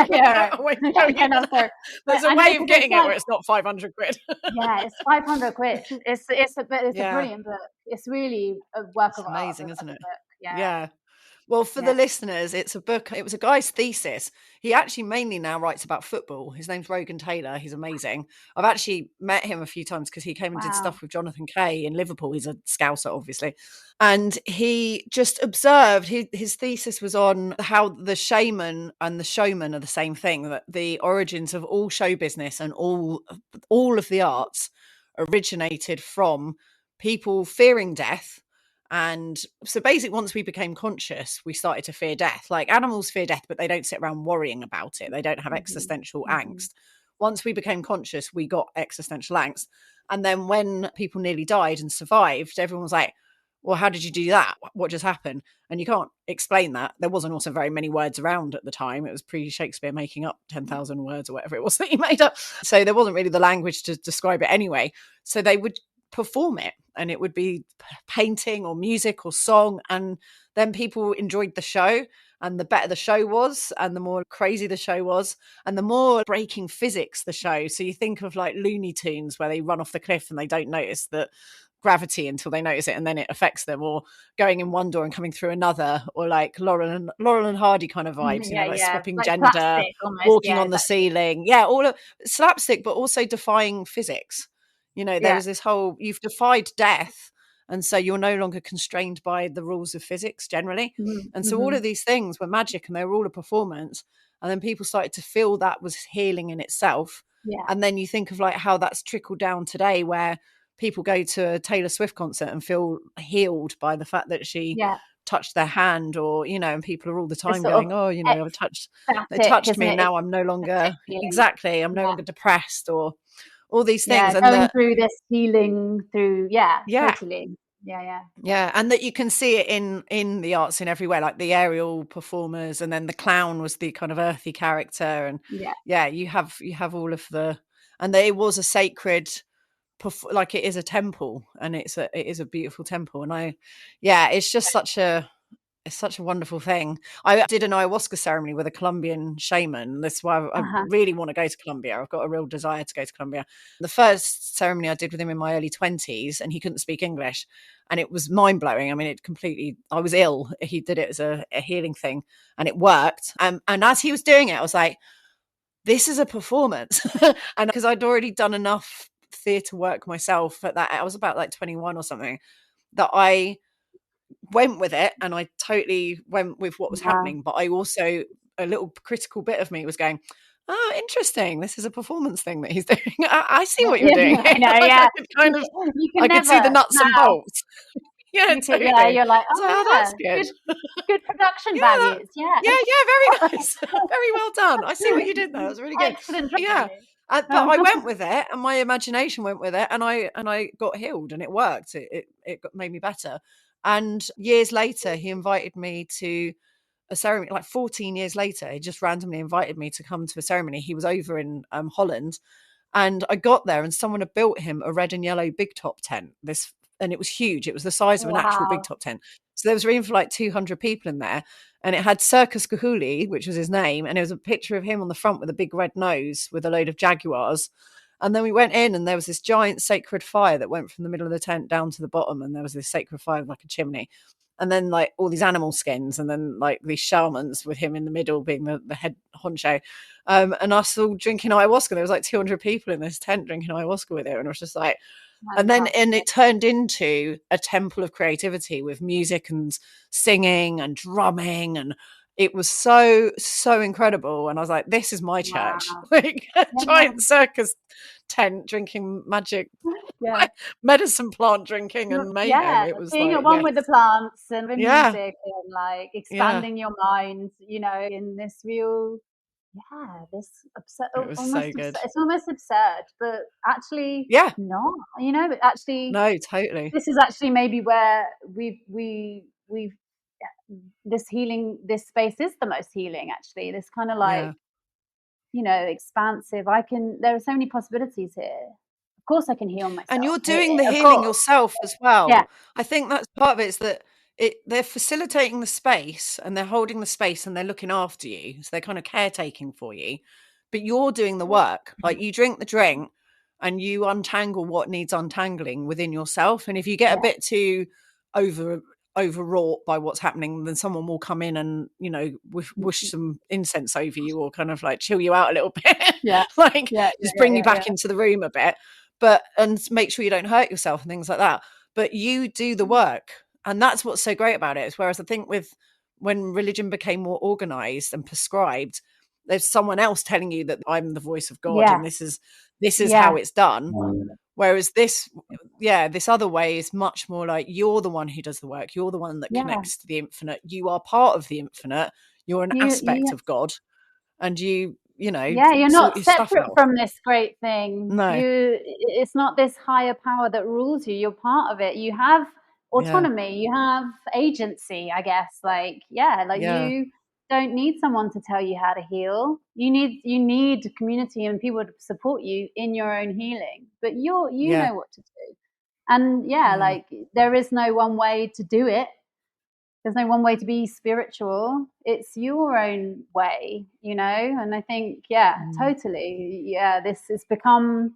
a way of getting it where it's not 500 quid. It's 500 quid. It's a brilliant book. It's really a work of art. Amazing, isn't it? Yeah. Well, for the listeners, it's a book. It was a guy's thesis. He actually mainly now writes about football. His name's Rogan Taylor. He's amazing. I've actually met him a few times because he came and did stuff with Jonathan Kay in Liverpool. He's a Scouser, obviously. And he just observed, his thesis was on how the shaman and the showman are the same thing, that the origins of all show business and all of the arts originated from people fearing death. And so basically, once we became conscious, we started to fear death. Like animals fear death, but they don't sit around worrying about it. They don't have existential angst. Once we became conscious, we got existential angst. And then when people nearly died and survived, everyone was like, well, how did you do that? What just happened? And you can't explain that. There wasn't also very many words around at the time. It was pre-Shakespeare making up 10,000 words or whatever it was that he made up. So there wasn't really the language to describe it anyway. So they would perform it, and it would be painting or music or song, and then people enjoyed the show. And the better the show was, and the more crazy the show was, and the more breaking physics the show. So you think of like Looney Tunes, where they run off the cliff and they don't notice that gravity until they notice it, and then it affects them, or going in one door and coming through another, or like Laurel and Hardy kind of vibes, like swapping like gender, almost, walking on the ceiling. All of slapstick, but also defying physics. There was this whole, you've defied death, and so you're no longer constrained by the rules of physics generally. And so all of these things were magic, and they were all a performance. And then people started to feel that was healing in itself. And then you think of like how that's trickled down today, where people go to a Taylor Swift concert and feel healed by the fact that she touched their hand, or and people are all the time going, oh, I've touched, they touched me, and now I'm no longer I'm no longer depressed, or all these things. And going through this healing through totally. And that you can see it in the arts in everywhere, like the aerial performers, and then the clown was the kind of earthy character, and you have all of the, and it was a sacred, like it is a temple, and it is a beautiful temple. And it's just such a wonderful thing. I did an ayahuasca ceremony with a Colombian shaman. That's why I really want to go to Colombia. I've got a real desire to go to Colombia. The first ceremony I did with him in my early 20s, and he couldn't speak English, and it was mind-blowing. I mean, I was ill. He did it as a healing thing, and it worked. And as he was doing it, I was like, this is a performance. And because I'd already done enough theatre work myself at that, I was about like 21 or something, that I went with it, and I totally went with what was happening. But I also, a little critical bit of me was going, oh, interesting, this is a performance thing that he's doing. I see what you're doing. I know, I could see the nuts and bolts. Totally. You're like, that's good. Good production values. Very nice. Very well done. I see what you did there. That was really good. Excellent. But I went with it, and my imagination went with it, and I got healed, and it worked. It made me better. And years later, he invited me to a ceremony, like 14 years later. He just randomly invited me to come to a ceremony. He was over in Holland, and I got there, and someone had built him a red and yellow big top tent. And it was huge. It was the size of an actual big top tent. So there was room for like 200 people in there. And it had Circus Kahuli, which was his name. And it was a picture of him on the front with a big red nose with a load of jaguars. And then we went in, and there was this giant sacred fire that went from the middle of the tent down to the bottom. And there was this sacred fire like a chimney. And then like all these animal skins, and then like these shamans with him in the middle being the head honcho. And us all drinking ayahuasca. There was like 200 people in this tent drinking ayahuasca with it. And it was just like, and it turned into a temple of creativity with music and singing and drumming, and it was so incredible. And I was like, this is my church. Like a giant circus tent drinking magic medicine plant drinking and mayhem. It was being like, at one with the plants and the music and like expanding your mind, in this real this absurd, it was so good. It's almost absurd, but actually not, but actually no, totally. This is actually maybe where we've this healing, this space is the most healing, actually. This kind of like expansive. There are so many possibilities here. Of course I can heal myself, and you're doing the healing yourself as well. I think that's part of it, is that they're facilitating the space, and they're holding the space, and they're looking after you. So they're kind of caretaking for you, but you're doing the work. Like you drink the drink, and you untangle what needs untangling within yourself. And if you get a bit too overwrought by what's happening, then someone will come in and whoosh some incense over you, or kind of like chill you out a little bit. Just bring you back into the room a bit, and make sure you don't hurt yourself and things like that. But you do the work. And that's what's so great about it. Whereas I think when religion became more organized and prescribed, there's someone else telling you that I'm the voice of God and this is how it's done. Whereas this other way is much more like you're the one who does the work. You're the one that connects to the infinite. You are part of the infinite. You're an aspect of God, and you you're sort not your stuff separate out. from this great thing. No. It's not this higher power that rules you. You're part of it. You have autonomy. You have agency, I guess. You don't need someone to tell you how to heal. You need community and people to support you in your own healing. But you know what to do. And there is no one way to do it. There's no one way to be spiritual. It's your own way, and I think totally, this has become,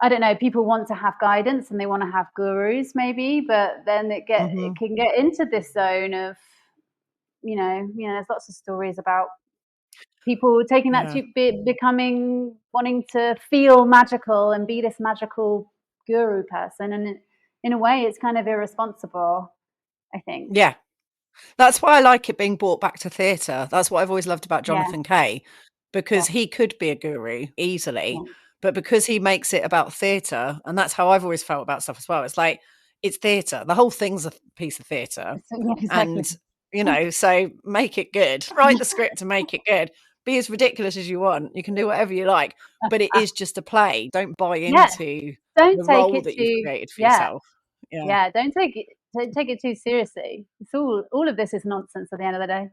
I don't know, people want to have guidance and they want to have gurus maybe, but then it can get into this zone of there's lots of stories about people taking that to becoming, wanting to feel magical and be this magical guru person, and in a way it's kind of irresponsible, I think. That's why I like it being brought back to theatre. That's what I've always loved about Jonathan Kay, because he could be a guru easily, but because he makes it about theatre, and that's how I've always felt about stuff as well. It's like, it's theatre. The whole thing's a piece of theatre. Exactly. And, so make it good. Write the script and make it good. Be as ridiculous as you want. You can do whatever you like, but it is just a play. Don't buy into the role that you've created for yourself. Don't take it too seriously. It's all of this is nonsense at the end of the day.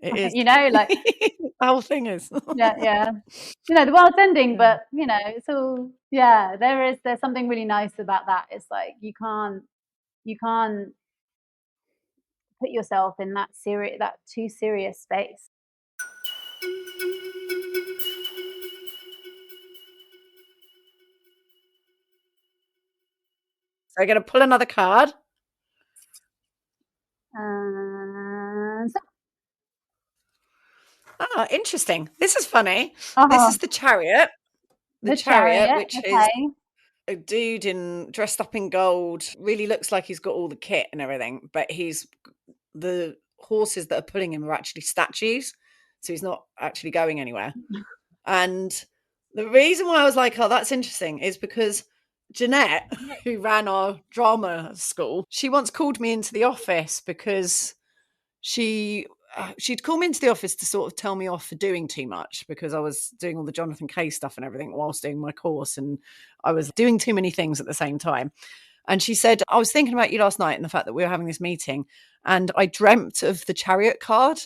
It is. The whole thing is. The world's ending, but it's all there's something really nice about that. It's like you can't put yourself in that too serious space. So we're going to pull another card. Interesting. This is funny. This is the Chariot. The Chariot, which is a dude dressed up in gold. Really looks like he's got all the kit and everything, but the horses that are pulling him are actually statues, so he's not actually going anywhere. And the reason why I was like, oh, that's interesting, is because Jeanette, who ran our drama school, she once called me into the office because she'd call me into the office to sort of tell me off for doing too much, because I was doing all the Jonathan Kay stuff and everything whilst doing my course, and I was doing too many things at the same time. And she said, I was thinking about you last night and the fact that we were having this meeting, and I dreamt of the Chariot card,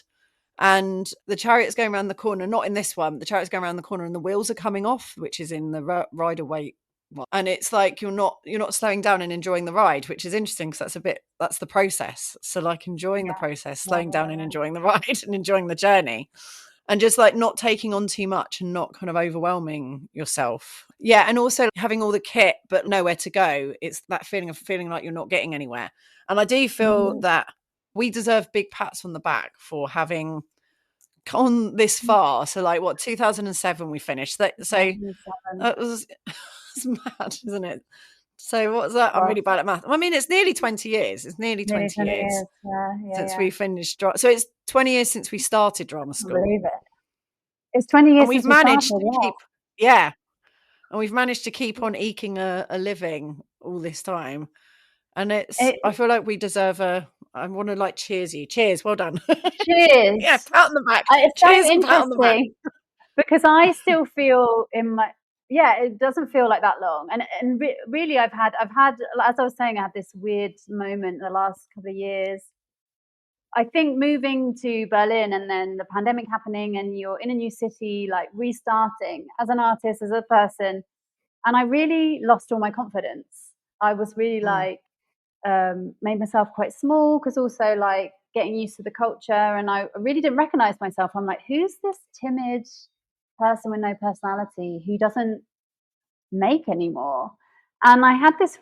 and the Chariot's going around the corner, not in this one, the Chariot's going around the corner and the wheels are coming off, which is in the rider weight one. And it's like you're not slowing down and enjoying the ride, which is interesting, because that's the process. So like enjoying the process, slowing down and enjoying the ride and enjoying the journey, and just like not taking on too much and not kind of overwhelming yourself. And also having all the kit but nowhere to go. It's that feeling like you're not getting anywhere. And I do feel that we deserve big pats on the back for having gone this far. So like 2007 we finished that, so that was it's mad, isn't it? So what was that? I'm really bad at math. I mean, it's nearly 20 years. It's nearly 20 years since we finished. So it's 20 years since we started drama school. I believe it. It's 20 years and we've since managed we started, to keep, and we've managed to keep on eking a living all this time. And I feel like we deserve I want to like cheers you. Cheers. Well done. Cheers. Pat on the back. It's cheers so and pat on the back. Because I still feel it doesn't feel like that long. And really I've had, as I was saying, I had this weird moment the last couple of years. I think moving to Berlin and then the pandemic happening and you're in a new city, like restarting as an artist, as a person. And I really lost all my confidence. I was really made myself quite small, because also like getting used to the culture, and I really didn't recognize myself. I'm like, who's this timid person with no personality who doesn't make anymore? And I had this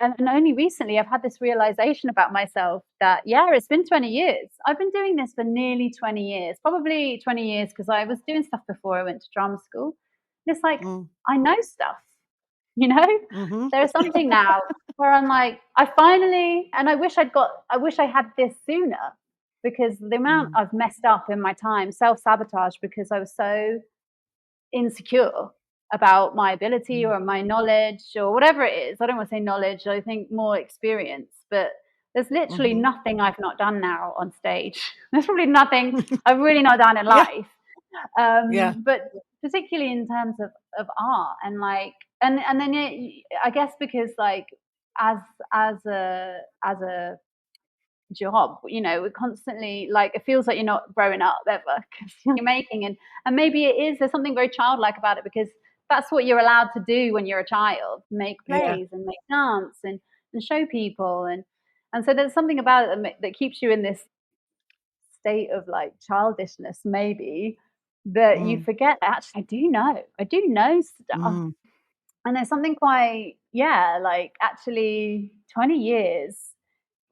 and only recently I've had this realization about myself that it's been 20 years. I've been doing this for nearly 20 years, probably 20 years, because I was doing stuff before I went to drama school. It's like I know stuff. There's something now where I'm like, I wish I had this sooner, because the amount I've messed up in my time, self-sabotage, because I was so insecure about my ability or my knowledge or whatever it is. I don't want to say knowledge, I think more experience, but there's literally nothing I've not done now on stage. There's probably nothing I've really not done in life. But particularly in terms of art and like, and then I guess because like as a job, you know, we're constantly like, it feels like you're not growing up ever because you're making, and maybe it is, there's something very childlike about it because that's what you're allowed to do when you're a child, make plays and make dance and show people, and so there's something about it that keeps you in this state of like childishness maybe, that you forget actually I do know stuff. And there's something quite, like actually 20 years.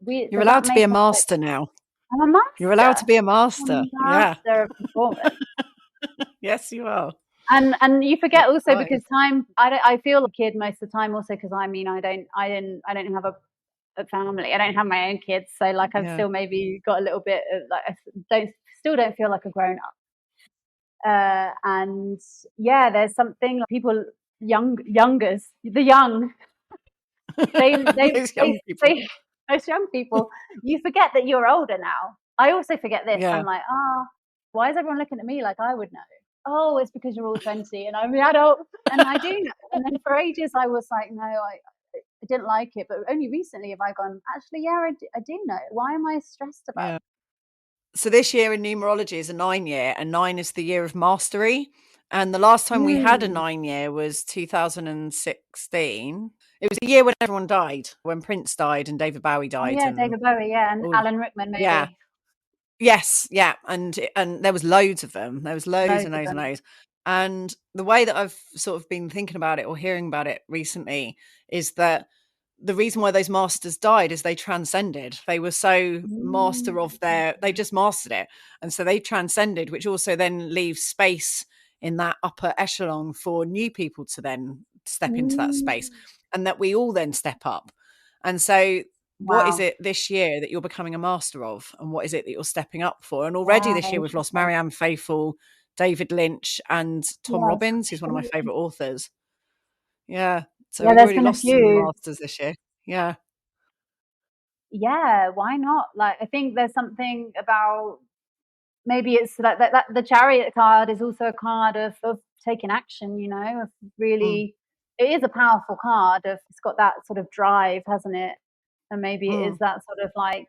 You're Does allowed that to be make a us master now. I'm a master. You're allowed to be a I'm master. a Yeah. master of performance. Yes, you are. And you forget also Right. because time. I feel a kid most of the time also because I mean I don't have a family. I don't have my own kids, so like I've still maybe got a little bit of like I don't feel like a grown up. And there's something like people youngers, the young, Those young people. those young people, you forget that you're older now. I also forget this. Yeah. I'm like, why is everyone looking at me like I would know? Oh, it's because you're all 20 and I'm the adult, and I do know. And then for ages I was like, no, I didn't like it, but only recently have I gone, actually, I do know. Why am I stressed about it? So this year in numerology is a 9 year, and 9 is the year of mastery. And the last time we had a 9 year was 2016. It was the year when everyone died, when Prince died and David Bowie died. Oh, yeah, David Bowie, and Alan Rickman, maybe. Yeah. Yes, yeah, and there was loads of them. There was loads and Loads. loads. And the way that I've sort of been thinking about it or hearing about it recently is that the reason why those masters died is they transcended. They were so master of they just mastered it. And so they transcended, which also then leaves space in that upper echelon for new people to then step into that space, and that we all then step up. And so what is it this year that you're becoming a master of, and what is it that you're stepping up for? And already this year we've lost Marianne Faithfull, David Lynch, and Tom Robbins, who's one of my favorite authors. Yeah. So we've already lost some masters this year. Yeah. Yeah, why not? Like, I think there's something about, maybe it's like that the Chariot card is also a card of taking action, you know, of really, it is a powerful card of, it's got that sort of drive, hasn't it? And maybe it is that sort of like,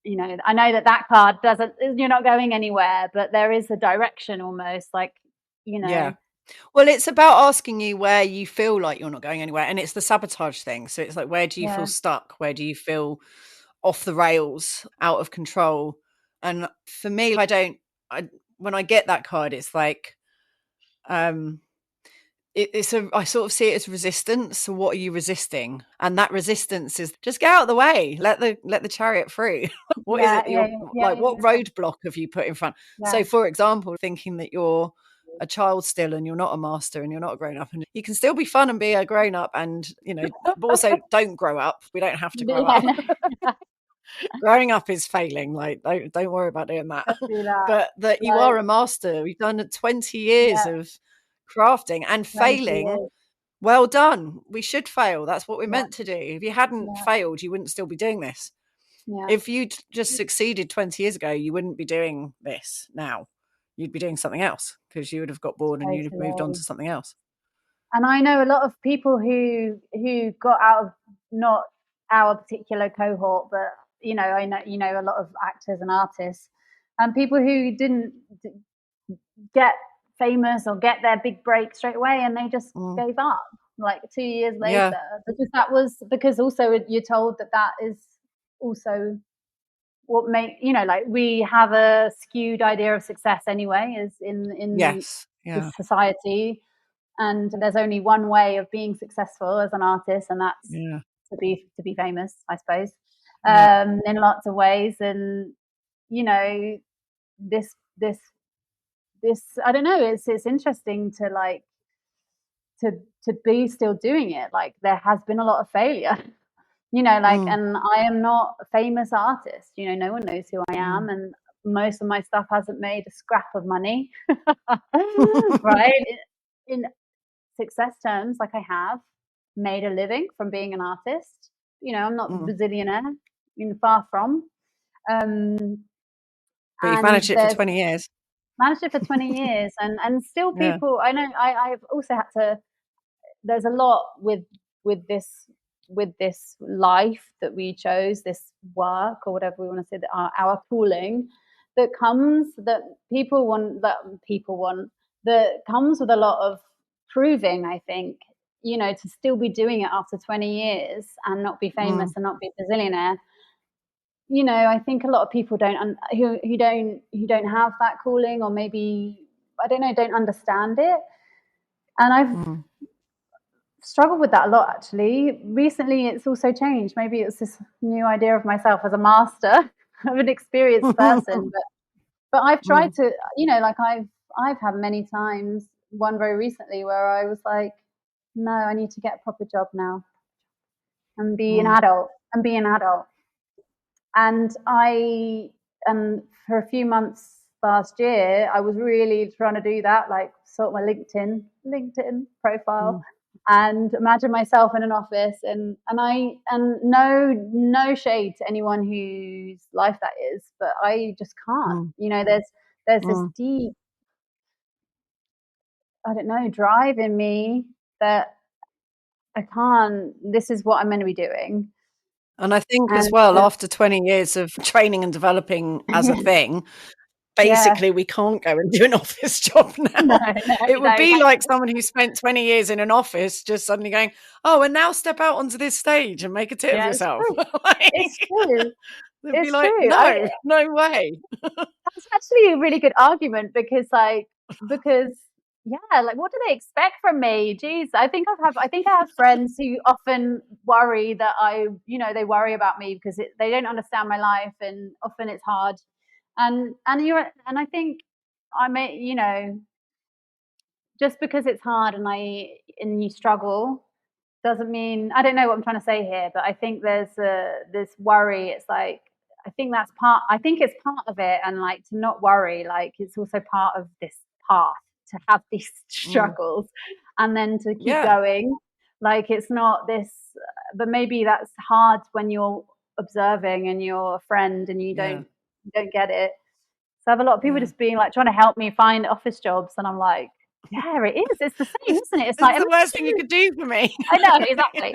you know, I know that card doesn't, you're not going anywhere, but there is a direction almost, like, you know. Yeah. Well, it's about asking you where you feel like you're not going anywhere. And it's the sabotage thing. So it's like, where do you feel stuck? Where do you feel off the rails, out of control? And for me, when I get that card, it's like, I sort of see it as resistance. So what are you resisting? And that resistance is just get out of the way. Let the chariot through. What is it that you're like? What roadblock have you put in front? So, for example, thinking that you're a child still and you're not a master and you're not a grown up, and you can still be fun and be a grown up, and you know, but also don't grow up. We don't have to grow up. Growing up is failing. Like, don't worry about doing that. But that you are a master. We've done 20 years of crafting and failing. Well done. We should fail. That's what we're meant to do. If you hadn't failed, you wouldn't still be doing this. If you'd just succeeded 20 years ago, you wouldn't be doing this now. You'd be doing something else because you would have got bored and you'd have moved on to something else. And I know a lot of people who got out of, not our particular cohort, but you know, I know, you know, a lot of actors and artists, and people who didn't get famous or get their big break straight away, and they just gave up like 2 years later, because also you're told that is also what you know, like we have a skewed idea of success anyway, is in society, and there's only one way of being successful as an artist, and that's to be famous, I suppose, in lots of ways. And you know, this I don't know, it's interesting to like to be still doing it. Like, there has been a lot of failure. You know, like, and I am not a famous artist, you know, no one knows who I am, and most of my stuff hasn't made a scrap of money. Right? success terms, like I have made a living from being an artist. You know, I'm not a bazillionaire, far from. But you've managed it for 20 years. Managed it for 20 years, and still people. I know. I've also had to. There's a lot with this life that we chose, this work or whatever we want to say, that our calling, that people want, that comes with a lot of proving, I think, to still be doing it after 20 years and not be famous and not be a bazillionaire. I think a lot of people who don't have that calling, or maybe, I don't know, don't understand it. And I've struggled with that a lot, actually. Recently, it's also changed. Maybe it's this new idea of myself as a master of an experienced person. But I've tried to, like I've had many times, one very recently, where I was like, no, I need to get a proper job now and be an adult. And for a few months last year, I was really trying to do that, like sort my LinkedIn profile, and imagine myself in an office, and no shade to anyone whose life that is, but I just can't. There's this deep, I don't know, drive in me that I can't. This is what I'm meant to be doing. And I think as well, after 20 years of training and developing as a thing, basically we can't go and do an office job now. It would be like someone who spent 20 years in an office just suddenly going, oh, and now step out onto this stage and make a tit of yourself. It's true. They'd be like, true. No way. That's actually a really good argument, because like, what do they expect from me? Jeez, I think I have friends who often worry that they worry about me because they don't understand my life, and often it's hard. And I think I may, just because it's hard and you struggle doesn't mean, I don't know what I'm trying to say here, but I think there's this worry. It's like, I think it's part of it, and like, to not worry, like, it's also part of this path, to have these struggles and then to keep going. Like, it's not this, but maybe that's hard when you're observing and you're a friend and you don't get it. So I have a lot of people just being like, trying to help me find office jobs, and I'm like, yeah, it is. It's the same, isn't it? It's like the worst thing you could do for me. I know, exactly.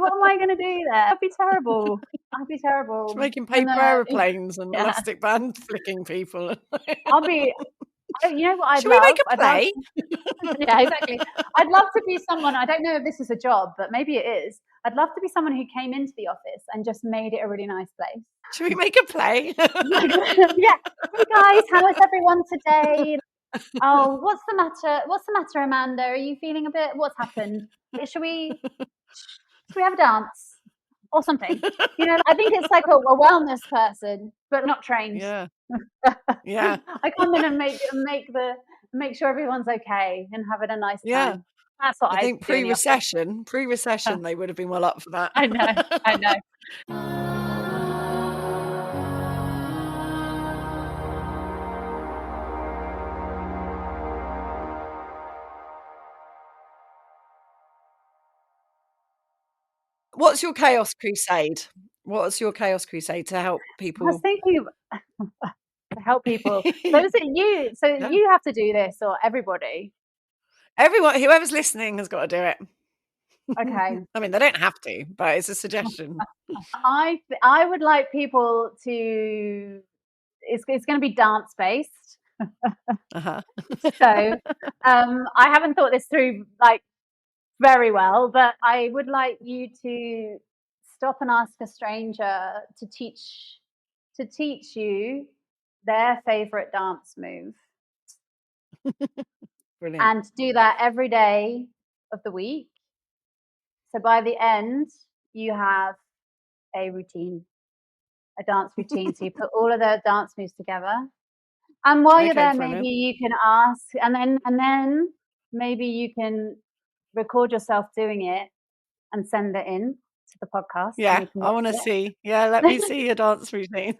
What am I going to do there? I'd be terrible. Just making paper aeroplanes and elastic band flicking people. I'll be. You know what I'd Should love? we make a play? Yeah, exactly. I'd love to be someone. I don't know if this is a job, but maybe it is. I'd love to be someone who came into the office and just made it a really nice place. Should we make a play? Yeah. Hey guys, how is everyone today? Oh, what's the matter? What's the matter, Amanda? Are you feeling a bit? What's happened? Should we have a dance or something? I think it's like a wellness person, but not trained. Yeah. I come in and make sure everyone's okay and having a nice time. Yeah. That's what I think pre-recession, they would have been well up for that. I know. What's your chaos crusade? What's your chaos crusade to help people? I was thinking to help people. So is it you? So you have to do this, or everybody? Everyone, whoever's listening has got to do it. Okay. I mean, they don't have to, but it's a suggestion. I would like people to. It's going to be dance based. So I haven't thought this through like very well, but I would like you to stop and ask a stranger to teach you their favorite dance move. Brilliant. And do that every day of the week. So by the end, you have a dance routine. So you put all of the dance moves together. And while you're there, maybe you can ask, and then maybe you can record yourself doing it and send it in to the podcast. Yeah, I want to see. Yeah, let me see your dance routine.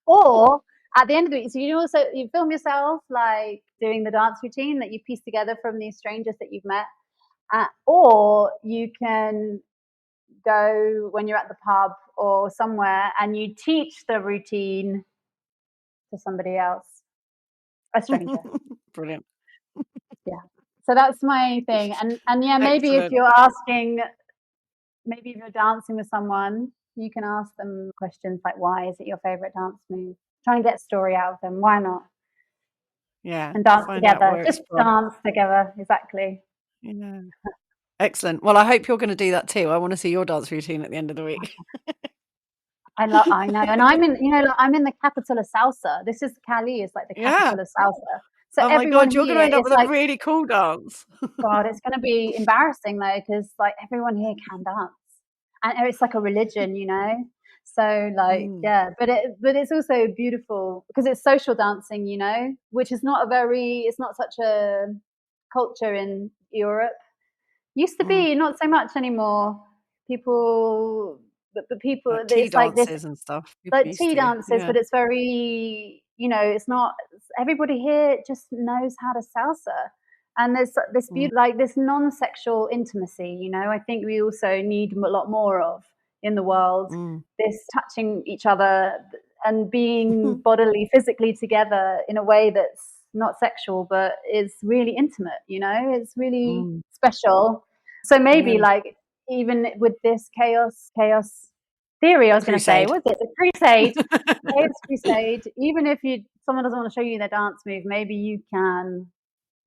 Or at the end of the week, so you film yourself like doing the dance routine that you piece together from these strangers that you've met, or you can go when you're at the pub or somewhere and you teach the routine to somebody else, a stranger. Brilliant. Yeah. So that's my thing. And yeah, maybe if Excellent. you're asking, maybe if you're dancing with someone, you can ask them questions like, why is it your favorite dance move? Try and get a story out of them. Why not? Yeah. And dance Find out together. where it's Just from. dance together. Exactly. Yeah. Excellent. Well, I hope you're going to do that too. I want to see your dance routine at the end of the week. I know, and I'm in the capital of salsa. This is Cali, is like the capital of salsa. So oh my everyone God, you're going to here end up is with like, a really cool dance. God, it's going to be embarrassing though, because like everyone here can dance, and it's like a religion, So like, yeah, but it's also beautiful because it's social dancing, which is it's not such a culture in Europe. Used to be, not so much anymore. People, but people, like tea it's like this, dances and stuff. like tea dances, but it's very, it's not, everybody here just knows how to salsa. And there's this beauty, like this non-sexual intimacy, I think we also need a lot more of in the world. This touching each other and being bodily, physically together in a way that's not sexual, but is really intimate, it's really special. So maybe like even with this chaos theory, I was going to say, what's it? The crusade, chaos crusade. Even if someone doesn't want to show you their dance move, maybe you can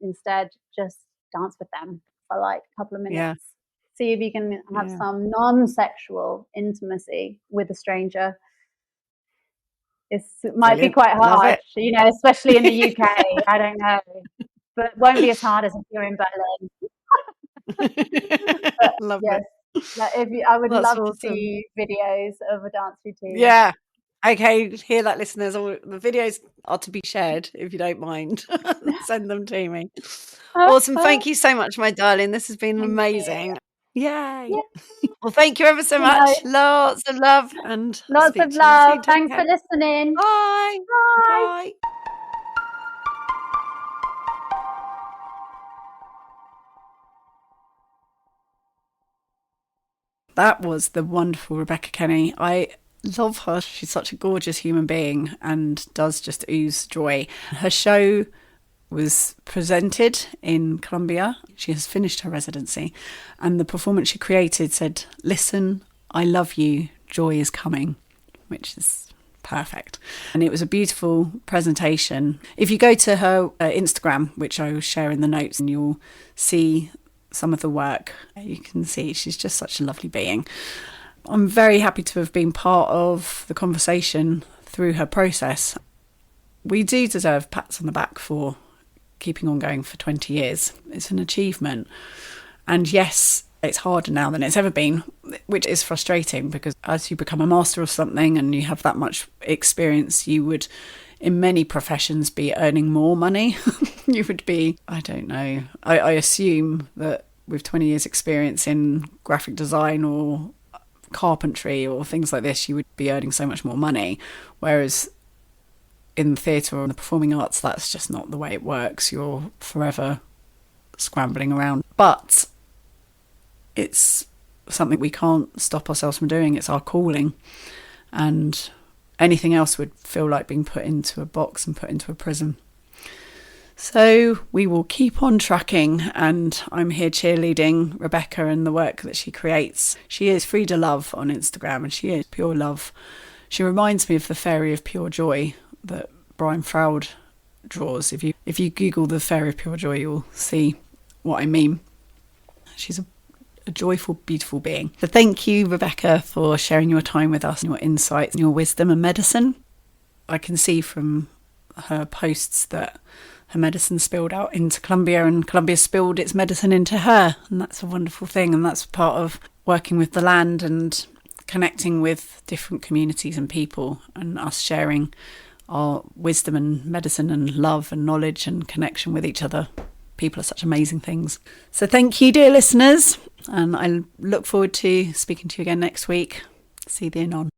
instead just dance with them for like a couple of minutes. Yeah. See if you can have some non-sexual intimacy with a stranger. It might be quite hard, especially in the UK. I don't know, but it won't be as hard as if you're in Berlin. Love it. Like I would love awesome. to see videos of a dance routine. Yeah. Okay, hear that, listeners. All the videos are to be shared if you don't mind. Send them to me. Awesome. Thank you so much, my darling. This has been amazing. Yay. Yeah. Well, thank you ever so much. Lots of love and lots of love. Thanks for listening. Bye. Bye. Bye. That was the wonderful Rebecca Kenny. I love her. She's such a gorgeous human being and does just ooze joy. Her show was presented in Colombia. She has finished her residency, and the performance she created said, "Listen, I love you, joy is coming," which is perfect. And it was a beautiful presentation. If you go to her Instagram, which I will share in the notes, and you'll see some of the work, you can see she's just such a lovely being. I'm very happy to have been part of the conversation through her process. We do deserve pats on the back for keeping on going for 20 years. It's an achievement. And yes, it's harder now than it's ever been, which is frustrating because as you become a master of something and you have that much experience, you would, in many professions, be earning more money. You would be, I don't know, I assume that with 20 years experience in graphic design or carpentry or things like this, you would be earning so much more money. Whereas in the theatre or the performing arts, that's just not the way it works. You're forever scrambling around. But it's something we can't stop ourselves from doing. It's our calling. And anything else would feel like being put into a box and put into a prison. So we will keep on tracking, and I'm here cheerleading Rebecca and the work that she creates. She is Frieda Love on Instagram, and she is pure love. She reminds me of the Fairy of Pure Joy that Brian Froud draws. If you Google the Fairy of Pure Joy, you'll see what I mean. She's a joyful, beautiful being. So thank you, Rebecca, for sharing your time with us, your insights, and your wisdom and medicine. I can see from her posts that her medicine spilled out into Colombia and Colombia spilled its medicine into her. And that's a wonderful thing. And that's part of working with the land and connecting with different communities and people, and us sharing our wisdom and medicine and love and knowledge and connection with each other. People are such amazing things. So thank you, dear listeners. And I look forward to speaking to you again next week. See you then on.